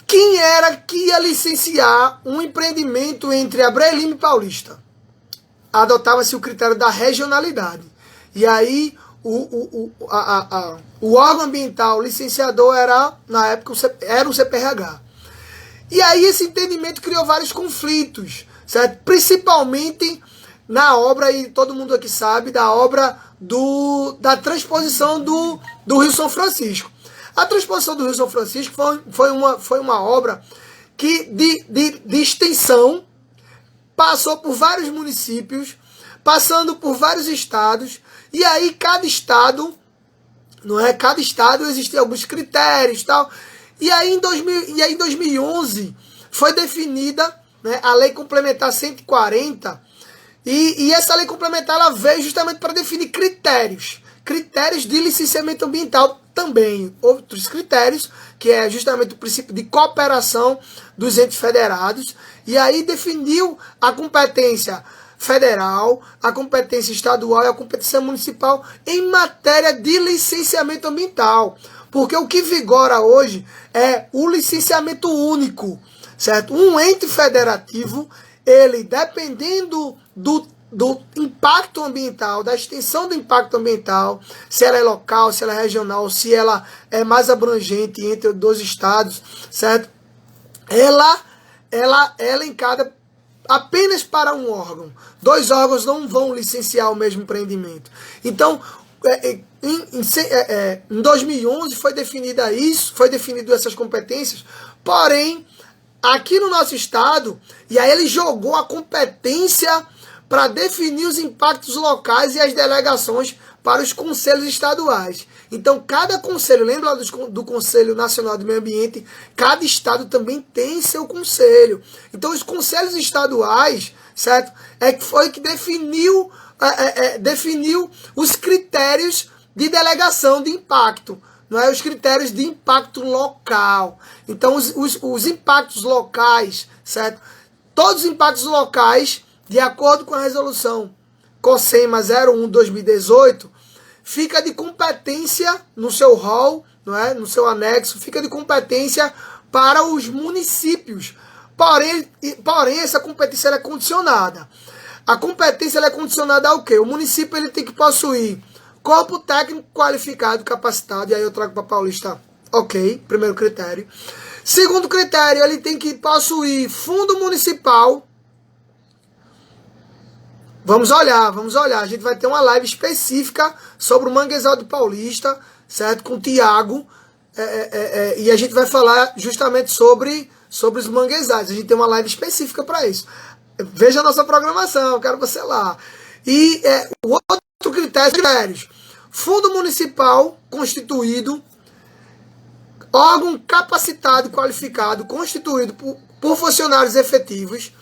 Speaker 1: quem era que ia licenciar um empreendimento entre Abreu Lima e Paulista? Adotava-se o critério da regionalidade. E aí, o órgão ambiental licenciador na época, era o CPRH. E aí esse entendimento criou vários conflitos, certo? Principalmente na obra, e todo mundo aqui sabe, da obra da transposição do Rio São Francisco. A transposição do Rio São Francisco foi uma obra que de extensão passou por vários municípios, passando por vários estados, e aí cada estado existiam alguns critérios e tal. E aí em 2011 foi definida, né, a Lei Complementar 140, e essa lei complementar ela veio justamente para definir critérios de licenciamento ambiental também, outros critérios, que é justamente o princípio de cooperação dos entes federados, e aí definiu a competência federal, a competência estadual e a competência municipal em matéria de licenciamento ambiental, porque o que vigora hoje é o licenciamento único, certo? Um ente federativo, ele, dependendo do impacto ambiental, da extensão do impacto ambiental, se ela é local, se ela é regional, se ela é mais abrangente entre dois estados, certo? Ela é elencada apenas para um órgão. Dois órgãos não vão licenciar o mesmo empreendimento. Então, em 2011 foi definido essas competências, porém, aqui no nosso estado, e aí ele jogou a competência para definir os impactos locais e as delegações para os conselhos estaduais. Então, cada conselho, lembra lá do Conselho Nacional do Meio Ambiente, cada estado também tem seu conselho. Então, os conselhos estaduais, certo? Foi que definiu os critérios de delegação de impacto, não é? Os critérios de impacto local. Então, os impactos locais, certo? Todos os impactos locais, de acordo com a resolução COSEMA 01/2018, fica de competência no seu rol, não é? No seu anexo, fica de competência para os municípios. Porém essa competência é condicionada. A competência é condicionada ao quê? O município ele tem que possuir corpo técnico qualificado, capacitado, e aí eu trago para Paulista, ok, primeiro critério. Segundo critério, ele tem que possuir fundo municipal. Vamos olhar. A gente vai ter uma live específica sobre o Manguezal do Paulista, certo? Com o Tiago. E a gente vai falar justamente sobre os manguezais. A gente tem uma live específica para isso. Veja a nossa programação, quero você lá. E o outro critério, fundo municipal constituído, órgão capacitado e qualificado, constituído por funcionários efetivos.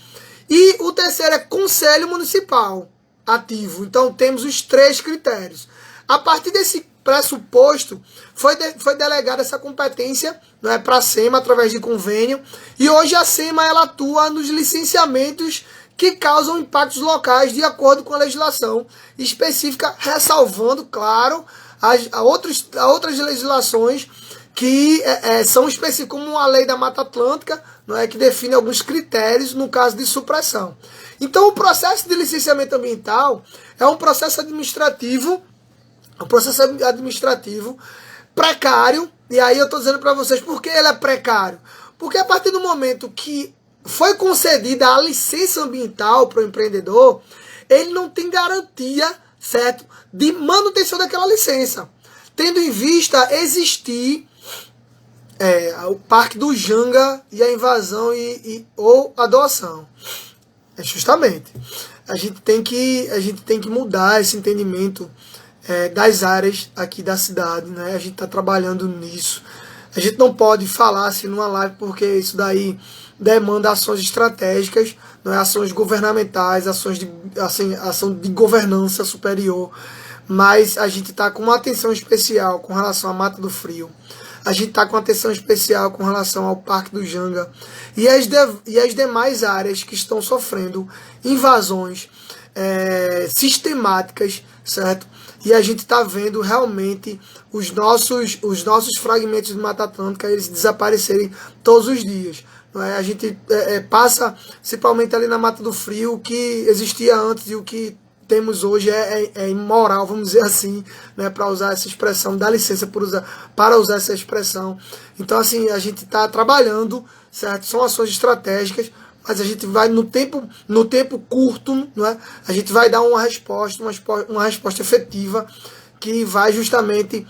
Speaker 1: E o terceiro é conselho municipal ativo. Então temos os 3 critérios. A partir desse pressuposto, foi delegada essa competência, não é, para a SEMA através de convênio. E hoje a SEMA ela atua nos licenciamentos que causam impactos locais de acordo com a legislação específica, ressalvando, claro, a outras legislações que são específicas, como a lei da Mata Atlântica, não é, que define alguns critérios no caso de supressão. Então, o processo de licenciamento ambiental é um processo administrativo precário. E aí eu estou dizendo para vocês por que ele é precário. Porque a partir do momento que foi concedida a licença ambiental para o empreendedor, ele não tem garantia, certo, de manutenção daquela licença, tendo em vista existir o Parque do Janga e a invasão ou a doação. Justamente. A gente tem que mudar esse entendimento das áreas aqui da cidade, né? A gente está trabalhando nisso. A gente não pode falar assim numa live, porque isso daí demanda ações estratégicas, não é? Ações governamentais, ação de governança superior. Mas a gente está com uma atenção especial com relação à Mata do Frio. A gente está com atenção especial com relação ao Parque do Janga e as demais áreas que estão sofrendo invasões sistemáticas, certo? E a gente está vendo realmente os nossos fragmentos de Mata Atlântica eles desaparecerem todos os dias. Não é? A gente passa, principalmente ali na Mata do Frio, o que existia antes e o que temos hoje é imoral, vamos dizer assim, né, para usar essa expressão, dá licença para usar essa expressão. Então, assim, a gente está trabalhando, certo? São ações estratégicas, mas a gente vai no tempo curto, não é? A gente vai dar uma resposta efetiva que vai justamente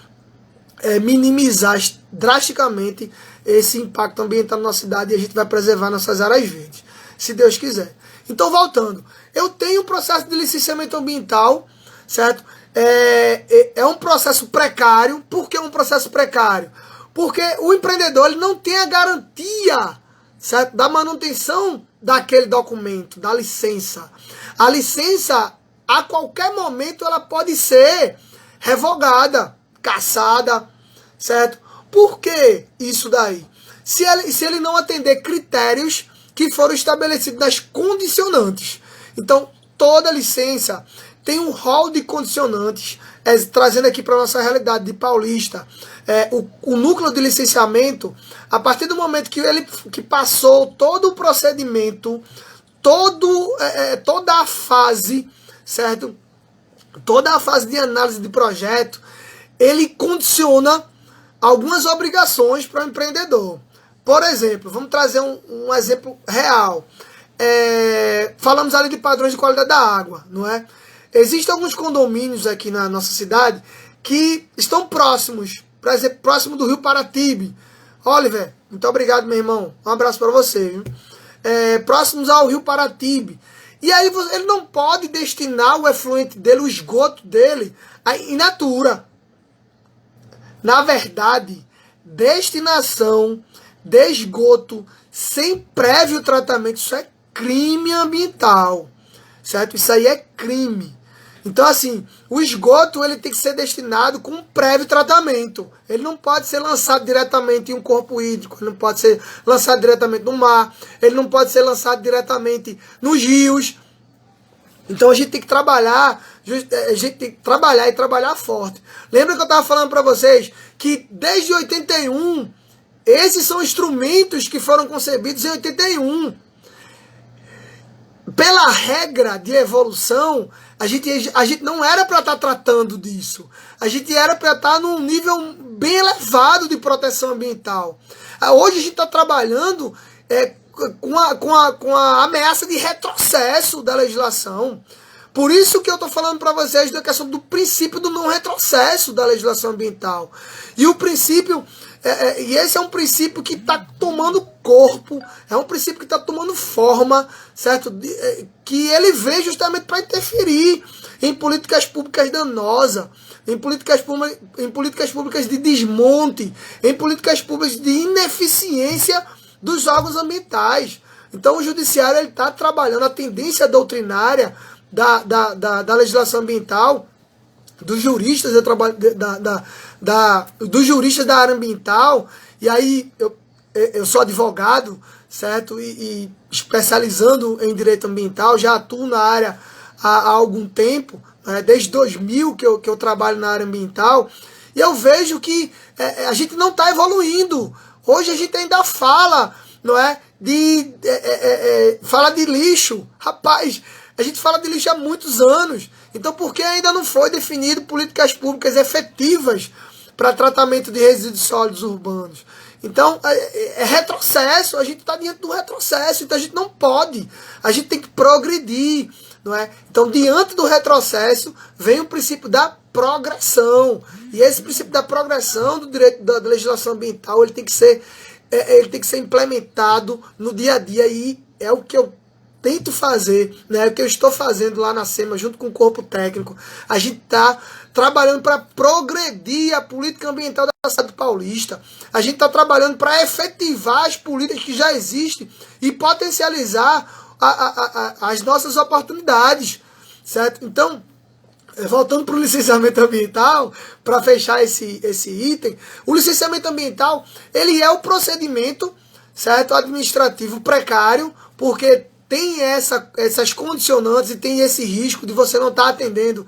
Speaker 1: minimizar drasticamente esse impacto ambiental na nossa cidade e a gente vai preservar nossas áreas verdes, se Deus quiser. Então, voltando, eu tenho um processo de licenciamento ambiental, certo? É um processo precário. Por que um processo precário? Porque o empreendedor ele não tem a garantia, certo, da manutenção daquele documento, da licença. A licença, a qualquer momento, ela pode ser revogada, cassada, certo? Por que isso daí? Se ele não atender critérios que foram estabelecidos nas condicionantes. Então, toda licença tem um rol de condicionantes, trazendo aqui para a nossa realidade de Paulista. O núcleo de licenciamento, a partir do momento que passou todo o procedimento, toda a fase, certo? Toda a fase de análise de projeto, ele condiciona algumas obrigações para o empreendedor. Por exemplo, vamos trazer um exemplo real. Falamos ali de padrões de qualidade da água, não é? Existem alguns condomínios aqui na nossa cidade que estão próximos, por exemplo, próximo do Rio Paratibe. Oliver, Muito obrigado, meu irmão. Um abraço para você. Viu? Próximos ao Rio Paratibe. E aí ele não pode destinar o efluente dele, o esgoto dele, in natura. Na verdade, destinação de esgoto sem prévio tratamento, isso é crime ambiental, certo? Isso aí é crime. Então, assim, o esgoto ele tem que ser destinado com um prévio tratamento. Ele não pode ser lançado diretamente em um corpo hídrico, ele não pode ser lançado diretamente no mar, ele não pode ser lançado diretamente nos rios. Então a gente tem que trabalhar, e trabalhar forte. Lembra que eu estava falando para vocês que desde 81, esses são instrumentos que foram concebidos em 81. Pela regra de evolução, a gente não era para estar tratando disso. A gente era para estar num nível bem elevado de proteção ambiental. Hoje a gente está trabalhando com a ameaça de retrocesso da legislação. Por isso que eu estou falando para vocês da questão do princípio do não retrocesso da legislação ambiental. E o princípio, e esse é um princípio que está tomando corpo, é um princípio que está tomando forma, certo? Que ele veio justamente para interferir em políticas públicas danosas, em políticas públicas de desmonte, em políticas públicas de ineficiência dos órgãos ambientais. Então o judiciário está trabalhando a tendência doutrinária da legislação ambiental, dos juristas, dos juristas da área ambiental. E aí eu sou advogado, certo? E especializando em direito ambiental, já atuo na área há algum tempo, desde 2000 que eu trabalho na área ambiental, e eu vejo que a gente não está evoluindo. Hoje a gente ainda fala, não é? Fala de lixo. Rapaz, a gente fala de lixo há muitos anos. Então por que ainda não foi definido políticas públicas efetivas para tratamento de resíduos sólidos urbanos? Então é retrocesso, a gente está diante do retrocesso, então a gente não pode, a gente tem que progredir, não é? Então diante do retrocesso vem o princípio da progressão, e esse princípio da progressão do direito da legislação ambiental ele tem que ser implementado no dia a dia, e é o que eu tento fazer, né? O que eu estou fazendo lá na SEMA junto com o corpo técnico. A gente está trabalhando para progredir a política ambiental da cidade paulista. A gente está trabalhando para efetivar as políticas que já existem e potencializar as nossas oportunidades, certo? Então, voltando para o licenciamento ambiental, para fechar esse item, o licenciamento ambiental, ele é o procedimento, certo, administrativo precário, porque tem essas condicionantes e tem esse risco de você não estar atendendo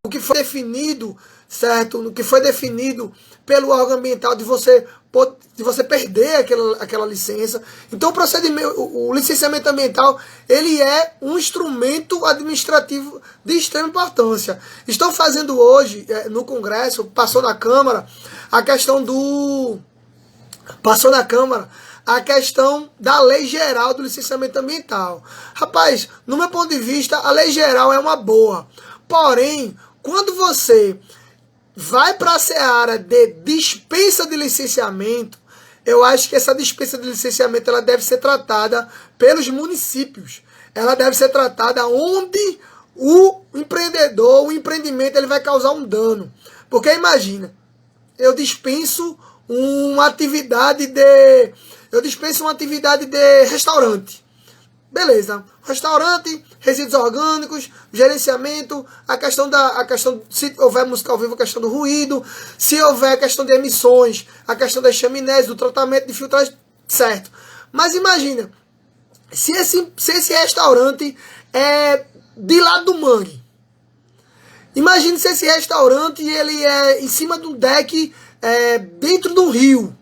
Speaker 1: o que foi definido, certo? O que foi definido pelo órgão ambiental, de você perder aquela licença. Então o licenciamento ambiental ele é um instrumento administrativo de extrema importância. Estão fazendo hoje no Congresso, passou na Câmara a questão da lei geral do licenciamento ambiental. Rapaz, no meu ponto de vista, a lei geral é uma boa. Porém, quando você vai para a seara de dispensa de licenciamento, eu acho que essa dispensa de licenciamento ela deve ser tratada pelos municípios. Ela deve ser tratada onde o empreendedor, o empreendimento, ele vai causar um dano. Porque imagina, eu dispenso uma atividade de restaurante. Beleza. Restaurante, resíduos orgânicos, gerenciamento, a questão se houver música ao vivo, a questão do ruído, se houver a questão de emissões, a questão das chaminés, do tratamento de filtragem, certo. Mas imagina, se esse restaurante é de lado do mangue. Imagina se esse restaurante ele é em cima de um deck dentro do rio.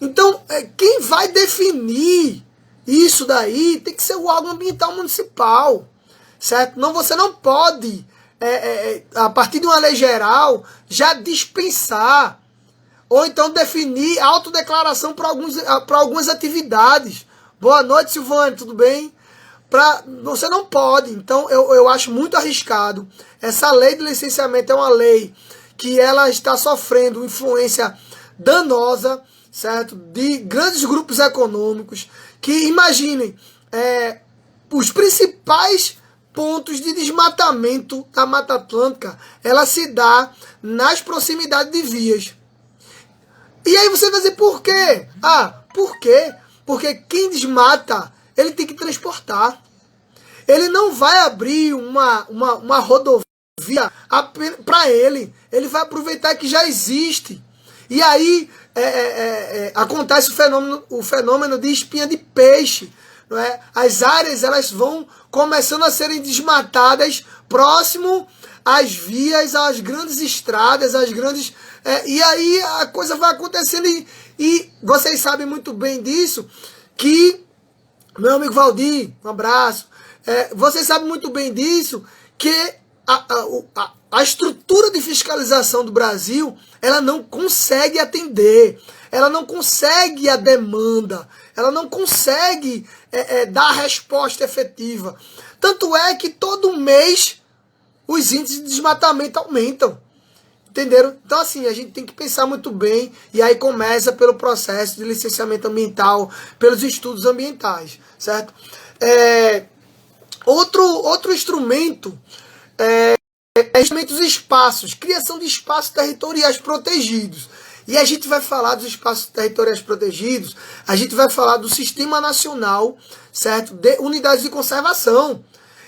Speaker 1: Então, quem vai definir isso daí tem que ser o órgão ambiental municipal, certo? Não, você não pode, a partir de uma lei geral, já dispensar, ou então definir autodeclaração para algumas atividades. Boa noite, Silvane, tudo bem? Você não pode. Então, eu acho muito arriscado. Essa lei de licenciamento é uma lei que ela está sofrendo influência danosa, certo? De grandes grupos econômicos que, imaginem, os principais pontos de desmatamento da Mata Atlântica, ela se dá nas proximidades de vias. E aí você vai dizer, por quê? Por quê? Porque quem desmata, ele tem que transportar. Ele não vai abrir uma rodovia para ele. Ele vai aproveitar que já existe. E aí acontece o fenômeno de espinha de peixe. Não é? As áreas elas vão começando a serem desmatadas próximo às vias, às grandes estradas, às grandes... e aí a coisa vai acontecendo e vocês sabem muito bem disso, que, meu amigo Valdir, um abraço, vocês sabem muito bem disso, que a estrutura de fiscalização do Brasil, ela não consegue atender, ela não consegue a demanda, ela não consegue dar a resposta efetiva. Tanto é que todo mês os índices de desmatamento aumentam. Entenderam? Então, assim, a gente tem que pensar muito bem, e aí começa pelo processo de licenciamento ambiental, pelos estudos ambientais, certo? Outro instrumento justamente os espaços, criação de espaços territoriais protegidos. E a gente vai falar dos espaços territoriais protegidos, a gente vai falar do Sistema Nacional, certo? De unidades de conservação.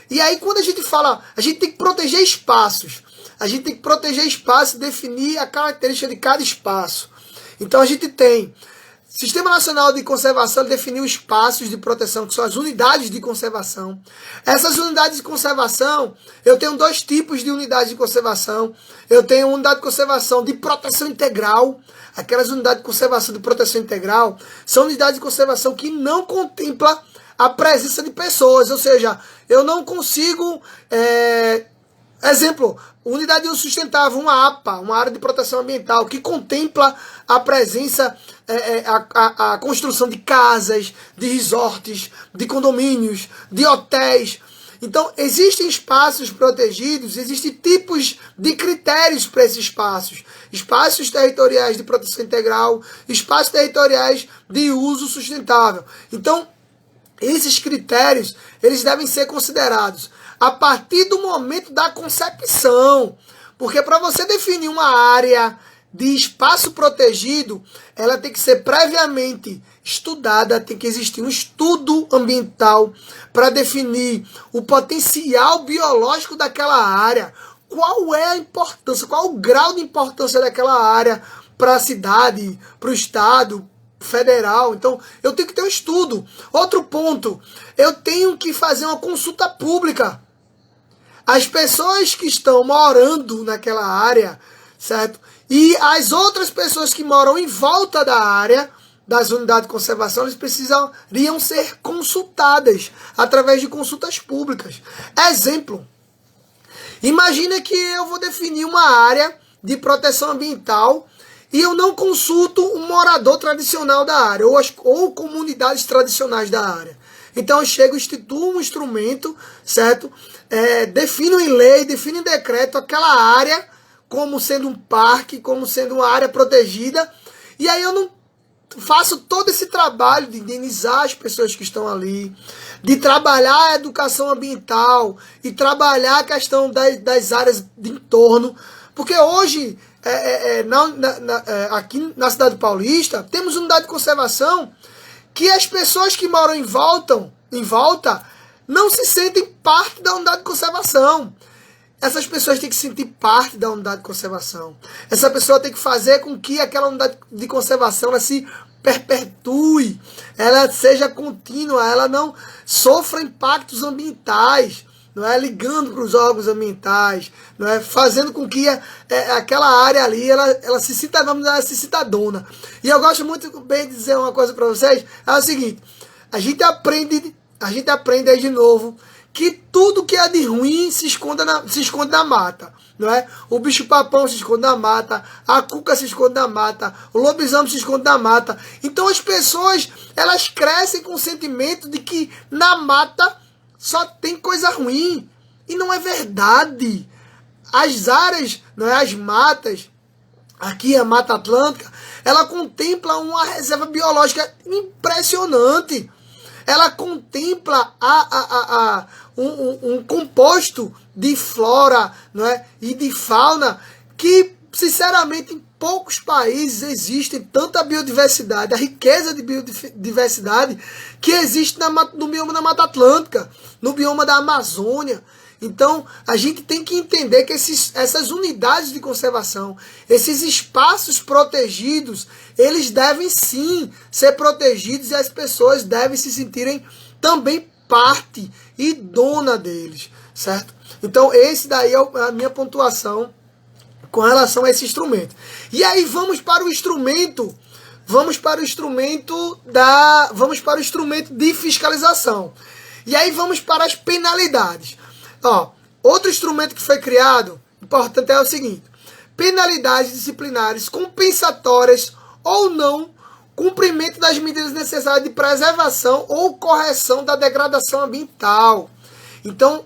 Speaker 1: E aí, quando a gente fala, a gente tem que proteger espaços. A gente tem que proteger espaços e definir a característica de cada espaço. Então, a gente tem Sistema Nacional de Conservação, definiu espaços de proteção, que são as unidades de conservação. Essas unidades de conservação, eu tenho dois tipos de unidades de conservação. Eu tenho unidade de conservação de proteção integral. Aquelas unidades de conservação de proteção integral são unidades de conservação que não contemplam a presença de pessoas. Ou seja, eu não consigo... Exemplo, unidade de uso sustentável, uma APA, uma área de proteção ambiental, que contempla a presença, a construção de casas, de resorts, de condomínios, de hotéis. Então, existem espaços protegidos, existem tipos de critérios para esses espaços. Espaços territoriais de proteção integral, espaços territoriais de uso sustentável. Então, esses critérios, eles devem ser considerados a partir do momento da concepção. Porque para você definir uma área de espaço protegido, ela tem que ser previamente estudada, tem que existir um estudo ambiental para definir o potencial biológico daquela área, qual é a importância, qual o grau de importância daquela área para a cidade, para o estado, federal. Então, eu tenho que ter um estudo. Outro ponto, eu tenho que fazer uma consulta pública. As pessoas que estão morando naquela área, certo? E as outras pessoas que moram em volta da área, das unidades de conservação, eles precisariam ser consultadas através de consultas públicas. Exemplo, imagina que eu vou definir uma área de proteção ambiental e eu não consulto um morador tradicional da área, ou comunidades tradicionais da área. Então eu chego, instituo um instrumento, certo? Defino em lei, defino em decreto aquela área como sendo um parque, como sendo uma área protegida, e aí eu não faço todo esse trabalho de indenizar as pessoas que estão ali, de trabalhar a educação ambiental e trabalhar a questão das áreas de entorno, porque hoje, aqui na cidade paulista, temos unidade de conservação que as pessoas que moram em volta não se sentem parte da unidade de conservação. Essas pessoas têm que sentir parte da unidade de conservação. Essa pessoa tem que fazer com que aquela unidade de conservação ela se perpetue, ela seja contínua, ela não sofra impactos ambientais, não é? Ligando para os órgãos ambientais, não é? Fazendo com que aquela área ali ela se sinta, vamos dizer, se sinta dona. E eu gosto muito bem de dizer uma coisa para vocês, é o seguinte, a gente aprende aí de novo que tudo que é de ruim se esconde na mata, não é? O bicho-papão se esconde na mata, a cuca se esconde na mata, o lobisomem se esconde na mata. Então as pessoas, elas crescem com o sentimento de que na mata só tem coisa ruim. E não é verdade. As áreas, não é? As matas, aqui a Mata Atlântica, ela contempla uma reserva biológica impressionante. Ela contempla um composto de flora, não é, e de fauna que, sinceramente, em poucos países existe tanta biodiversidade, a riqueza de biodiversidade que existe no bioma da Mata Atlântica, no bioma da Amazônia. Então, a gente tem que entender que essas unidades de conservação, esses espaços protegidos, eles devem sim ser protegidos e as pessoas devem se sentirem também parte e dona deles, certo? Então, esse daí é a minha pontuação com relação a esse instrumento. E aí vamos para o instrumento de fiscalização. E aí vamos para as penalidades. Ó, outro instrumento que foi criado, importante, é o seguinte: penalidades disciplinares compensatórias ou não, cumprimento das medidas necessárias de preservação ou correção da degradação ambiental. Então,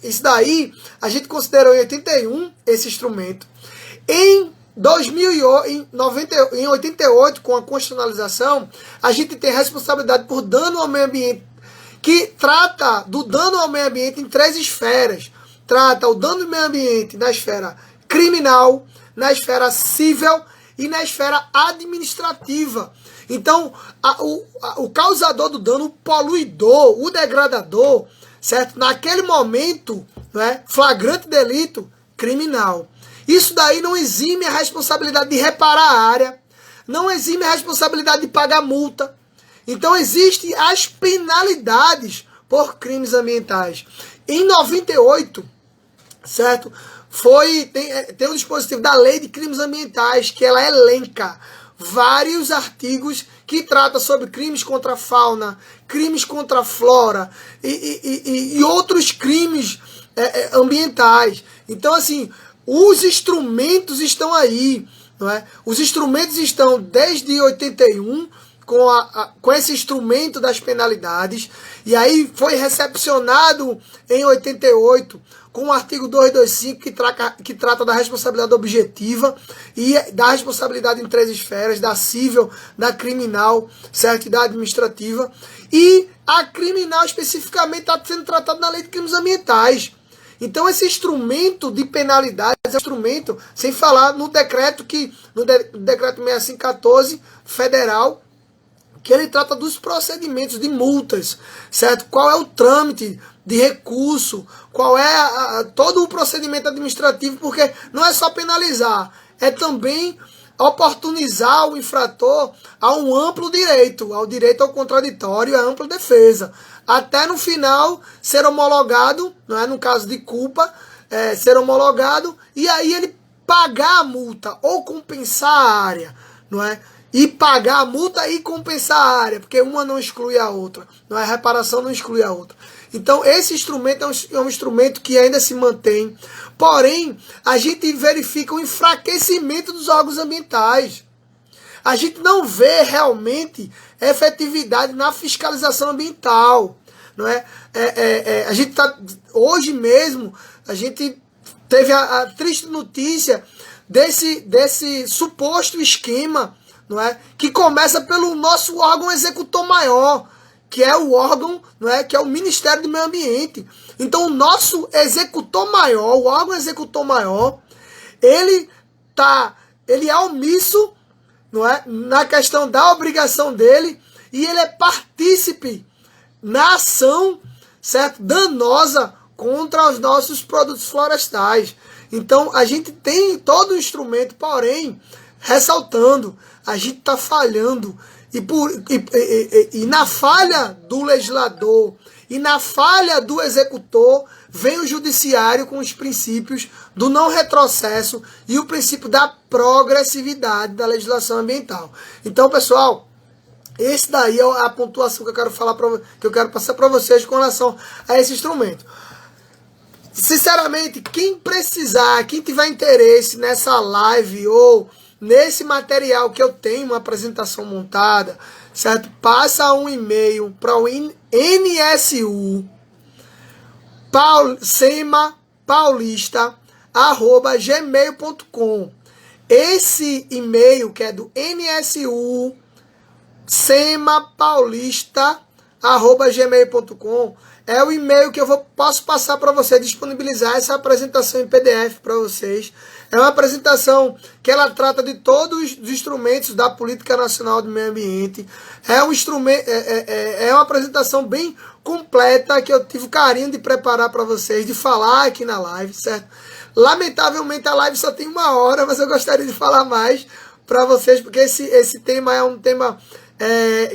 Speaker 1: isso daí, a gente considerou em 81 esse instrumento. Em 88, com a constitucionalização, a gente tem responsabilidade por dano ao meio ambiente, que trata do dano ao meio ambiente em 3 esferas. Trata o dano ao meio ambiente na esfera criminal, na esfera civil e na esfera administrativa. Então, o causador do dano, o poluidor, o degradador, certo? Naquele momento, né, flagrante delito criminal. Isso daí não exime a responsabilidade de reparar a área, não exime a responsabilidade de pagar multa. Então, existem as penalidades por crimes ambientais. Em 98, certo? Tem um dispositivo da Lei de Crimes Ambientais, que ela elenca vários artigos que tratam sobre crimes contra a fauna, crimes contra a flora e outros crimes ambientais. Então, assim, os instrumentos estão aí, não é? Os instrumentos estão desde 81, com esse instrumento das penalidades, e aí foi recepcionado em 88 com o artigo 225 que trata da responsabilidade objetiva e da responsabilidade em 3 esferas, da civil, da criminal, certo? E da administrativa. E a criminal especificamente está sendo tratada na Lei de Crimes Ambientais. Então, esse instrumento de penalidades é um instrumento, sem falar no decreto no decreto 6514 federal, que ele trata dos procedimentos de multas, certo? Qual é o trâmite de recurso, qual é todo o procedimento administrativo, porque não é só penalizar, é também oportunizar o infrator a um amplo direito, ao direito ao contraditório e à ampla defesa, até no final ser homologado, não é? No caso de culpa, ser homologado, e aí ele pagar a multa ou compensar a área, não é? E pagar a multa e compensar a área, porque uma não exclui a outra, não é? A reparação não exclui a outra. Então, esse instrumento é um instrumento que ainda se mantém, porém, a gente verifica o enfraquecimento dos órgãos ambientais. A gente não vê realmente efetividade na fiscalização ambiental, não é? A gente tá, hoje mesmo, a gente teve a triste notícia desse suposto esquema, não é? Que começa pelo nosso órgão executor maior, que é o órgão, não é? Que é o Ministério do Meio Ambiente. Então, o nosso executor maior, o órgão executor maior, ele é omisso, não é? Na questão da obrigação dele, e ele é partícipe na ação, certo? Danosa contra os nossos produtos florestais. Então, a gente tem todo o instrumento, porém, ressaltando, a gente está falhando. E na falha do legislador e na falha do executor, vem o judiciário com os princípios do não retrocesso e o princípio da progressividade da legislação ambiental. Então, pessoal, esse daí é a pontuação que eu quero passar para vocês com relação a esse instrumento. Sinceramente, quem tiver interesse nessa live ou nesse material que eu tenho, uma apresentação montada, certo? Passa um e-mail para o NSU semapaulista@gmail.com. Esse e-mail, que é do NSU semapaulista@gmail.com, é o e-mail que eu posso passar para você, disponibilizar essa apresentação em PDF para vocês. É uma apresentação que ela trata de todos os instrumentos da Política Nacional do Meio Ambiente. É um instrumento, é uma apresentação bem completa que eu tive o carinho de preparar para vocês, de falar aqui na live, certo? Lamentavelmente a live só tem 1 hora, mas eu gostaria de falar mais para vocês, porque esse tema é um tema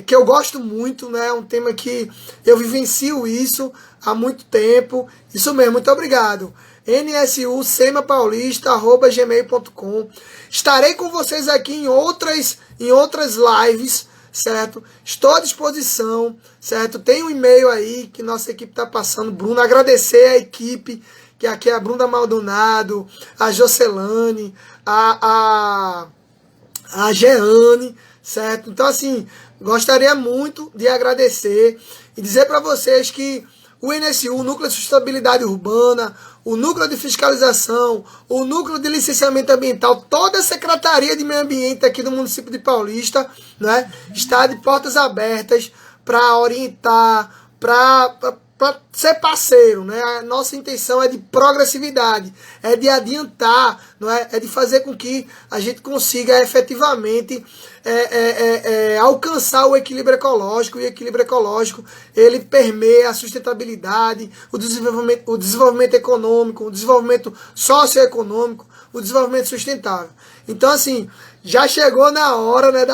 Speaker 1: que eu gosto muito, né? É um tema que eu vivencio isso há muito tempo. Isso mesmo, muito obrigado. NSU semapaulista@gmail.com. Estarei com vocês aqui em outras lives, certo? Estou à disposição, certo? Tem um e-mail aí que nossa equipe está passando. Bruno, agradecer a equipe, que aqui é a Bruna Maldonado, a Jocelane, a Jeane, certo? Então, assim, gostaria muito de agradecer e dizer para vocês que o NSU, o Núcleo de Sustentabilidade Urbana, o Núcleo de Fiscalização, o Núcleo de Licenciamento Ambiental, toda a Secretaria de Meio Ambiente aqui do município de Paulista, né, está de portas abertas para orientar, para ser parceiro, né? A nossa intenção é de progressividade, é de adiantar, não é? É de fazer com que a gente consiga efetivamente alcançar o equilíbrio ecológico. E o equilíbrio ecológico, ele permeia a sustentabilidade, o desenvolvimento econômico, o desenvolvimento socioeconômico, o desenvolvimento sustentável. Então, assim, já chegou na hora, né,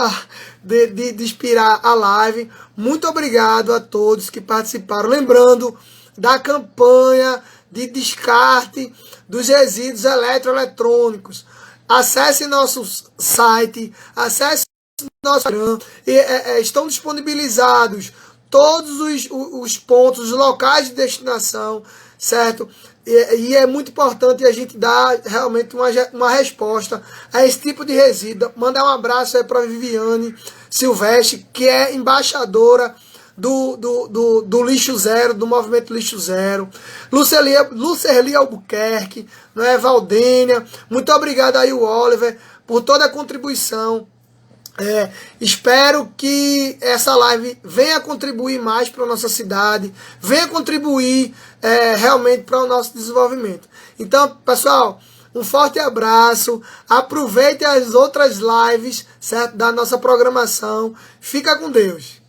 Speaker 1: de expirar a live. Muito obrigado a todos que participaram. Lembrando da campanha de descarte dos resíduos eletroeletrônicos. Acesse nosso site, acesse nosso Instagram. Estão disponibilizados todos os pontos, os locais de destinação, certo? E é muito importante a gente dar realmente uma resposta a esse tipo de resíduo. Mandar um abraço aí para a Viviane Silvestre, que é embaixadora do Lixo Zero, do movimento Lixo Zero. Lucerli Albuquerque, não é? Valdênia. Muito obrigado aí, o Oliver, por toda a contribuição. Espero que essa live venha contribuir mais para a nossa cidade, venha contribuir realmente para o nosso desenvolvimento. Então, pessoal, um forte abraço, aproveite as outras lives, certo, da nossa programação. Fica com Deus.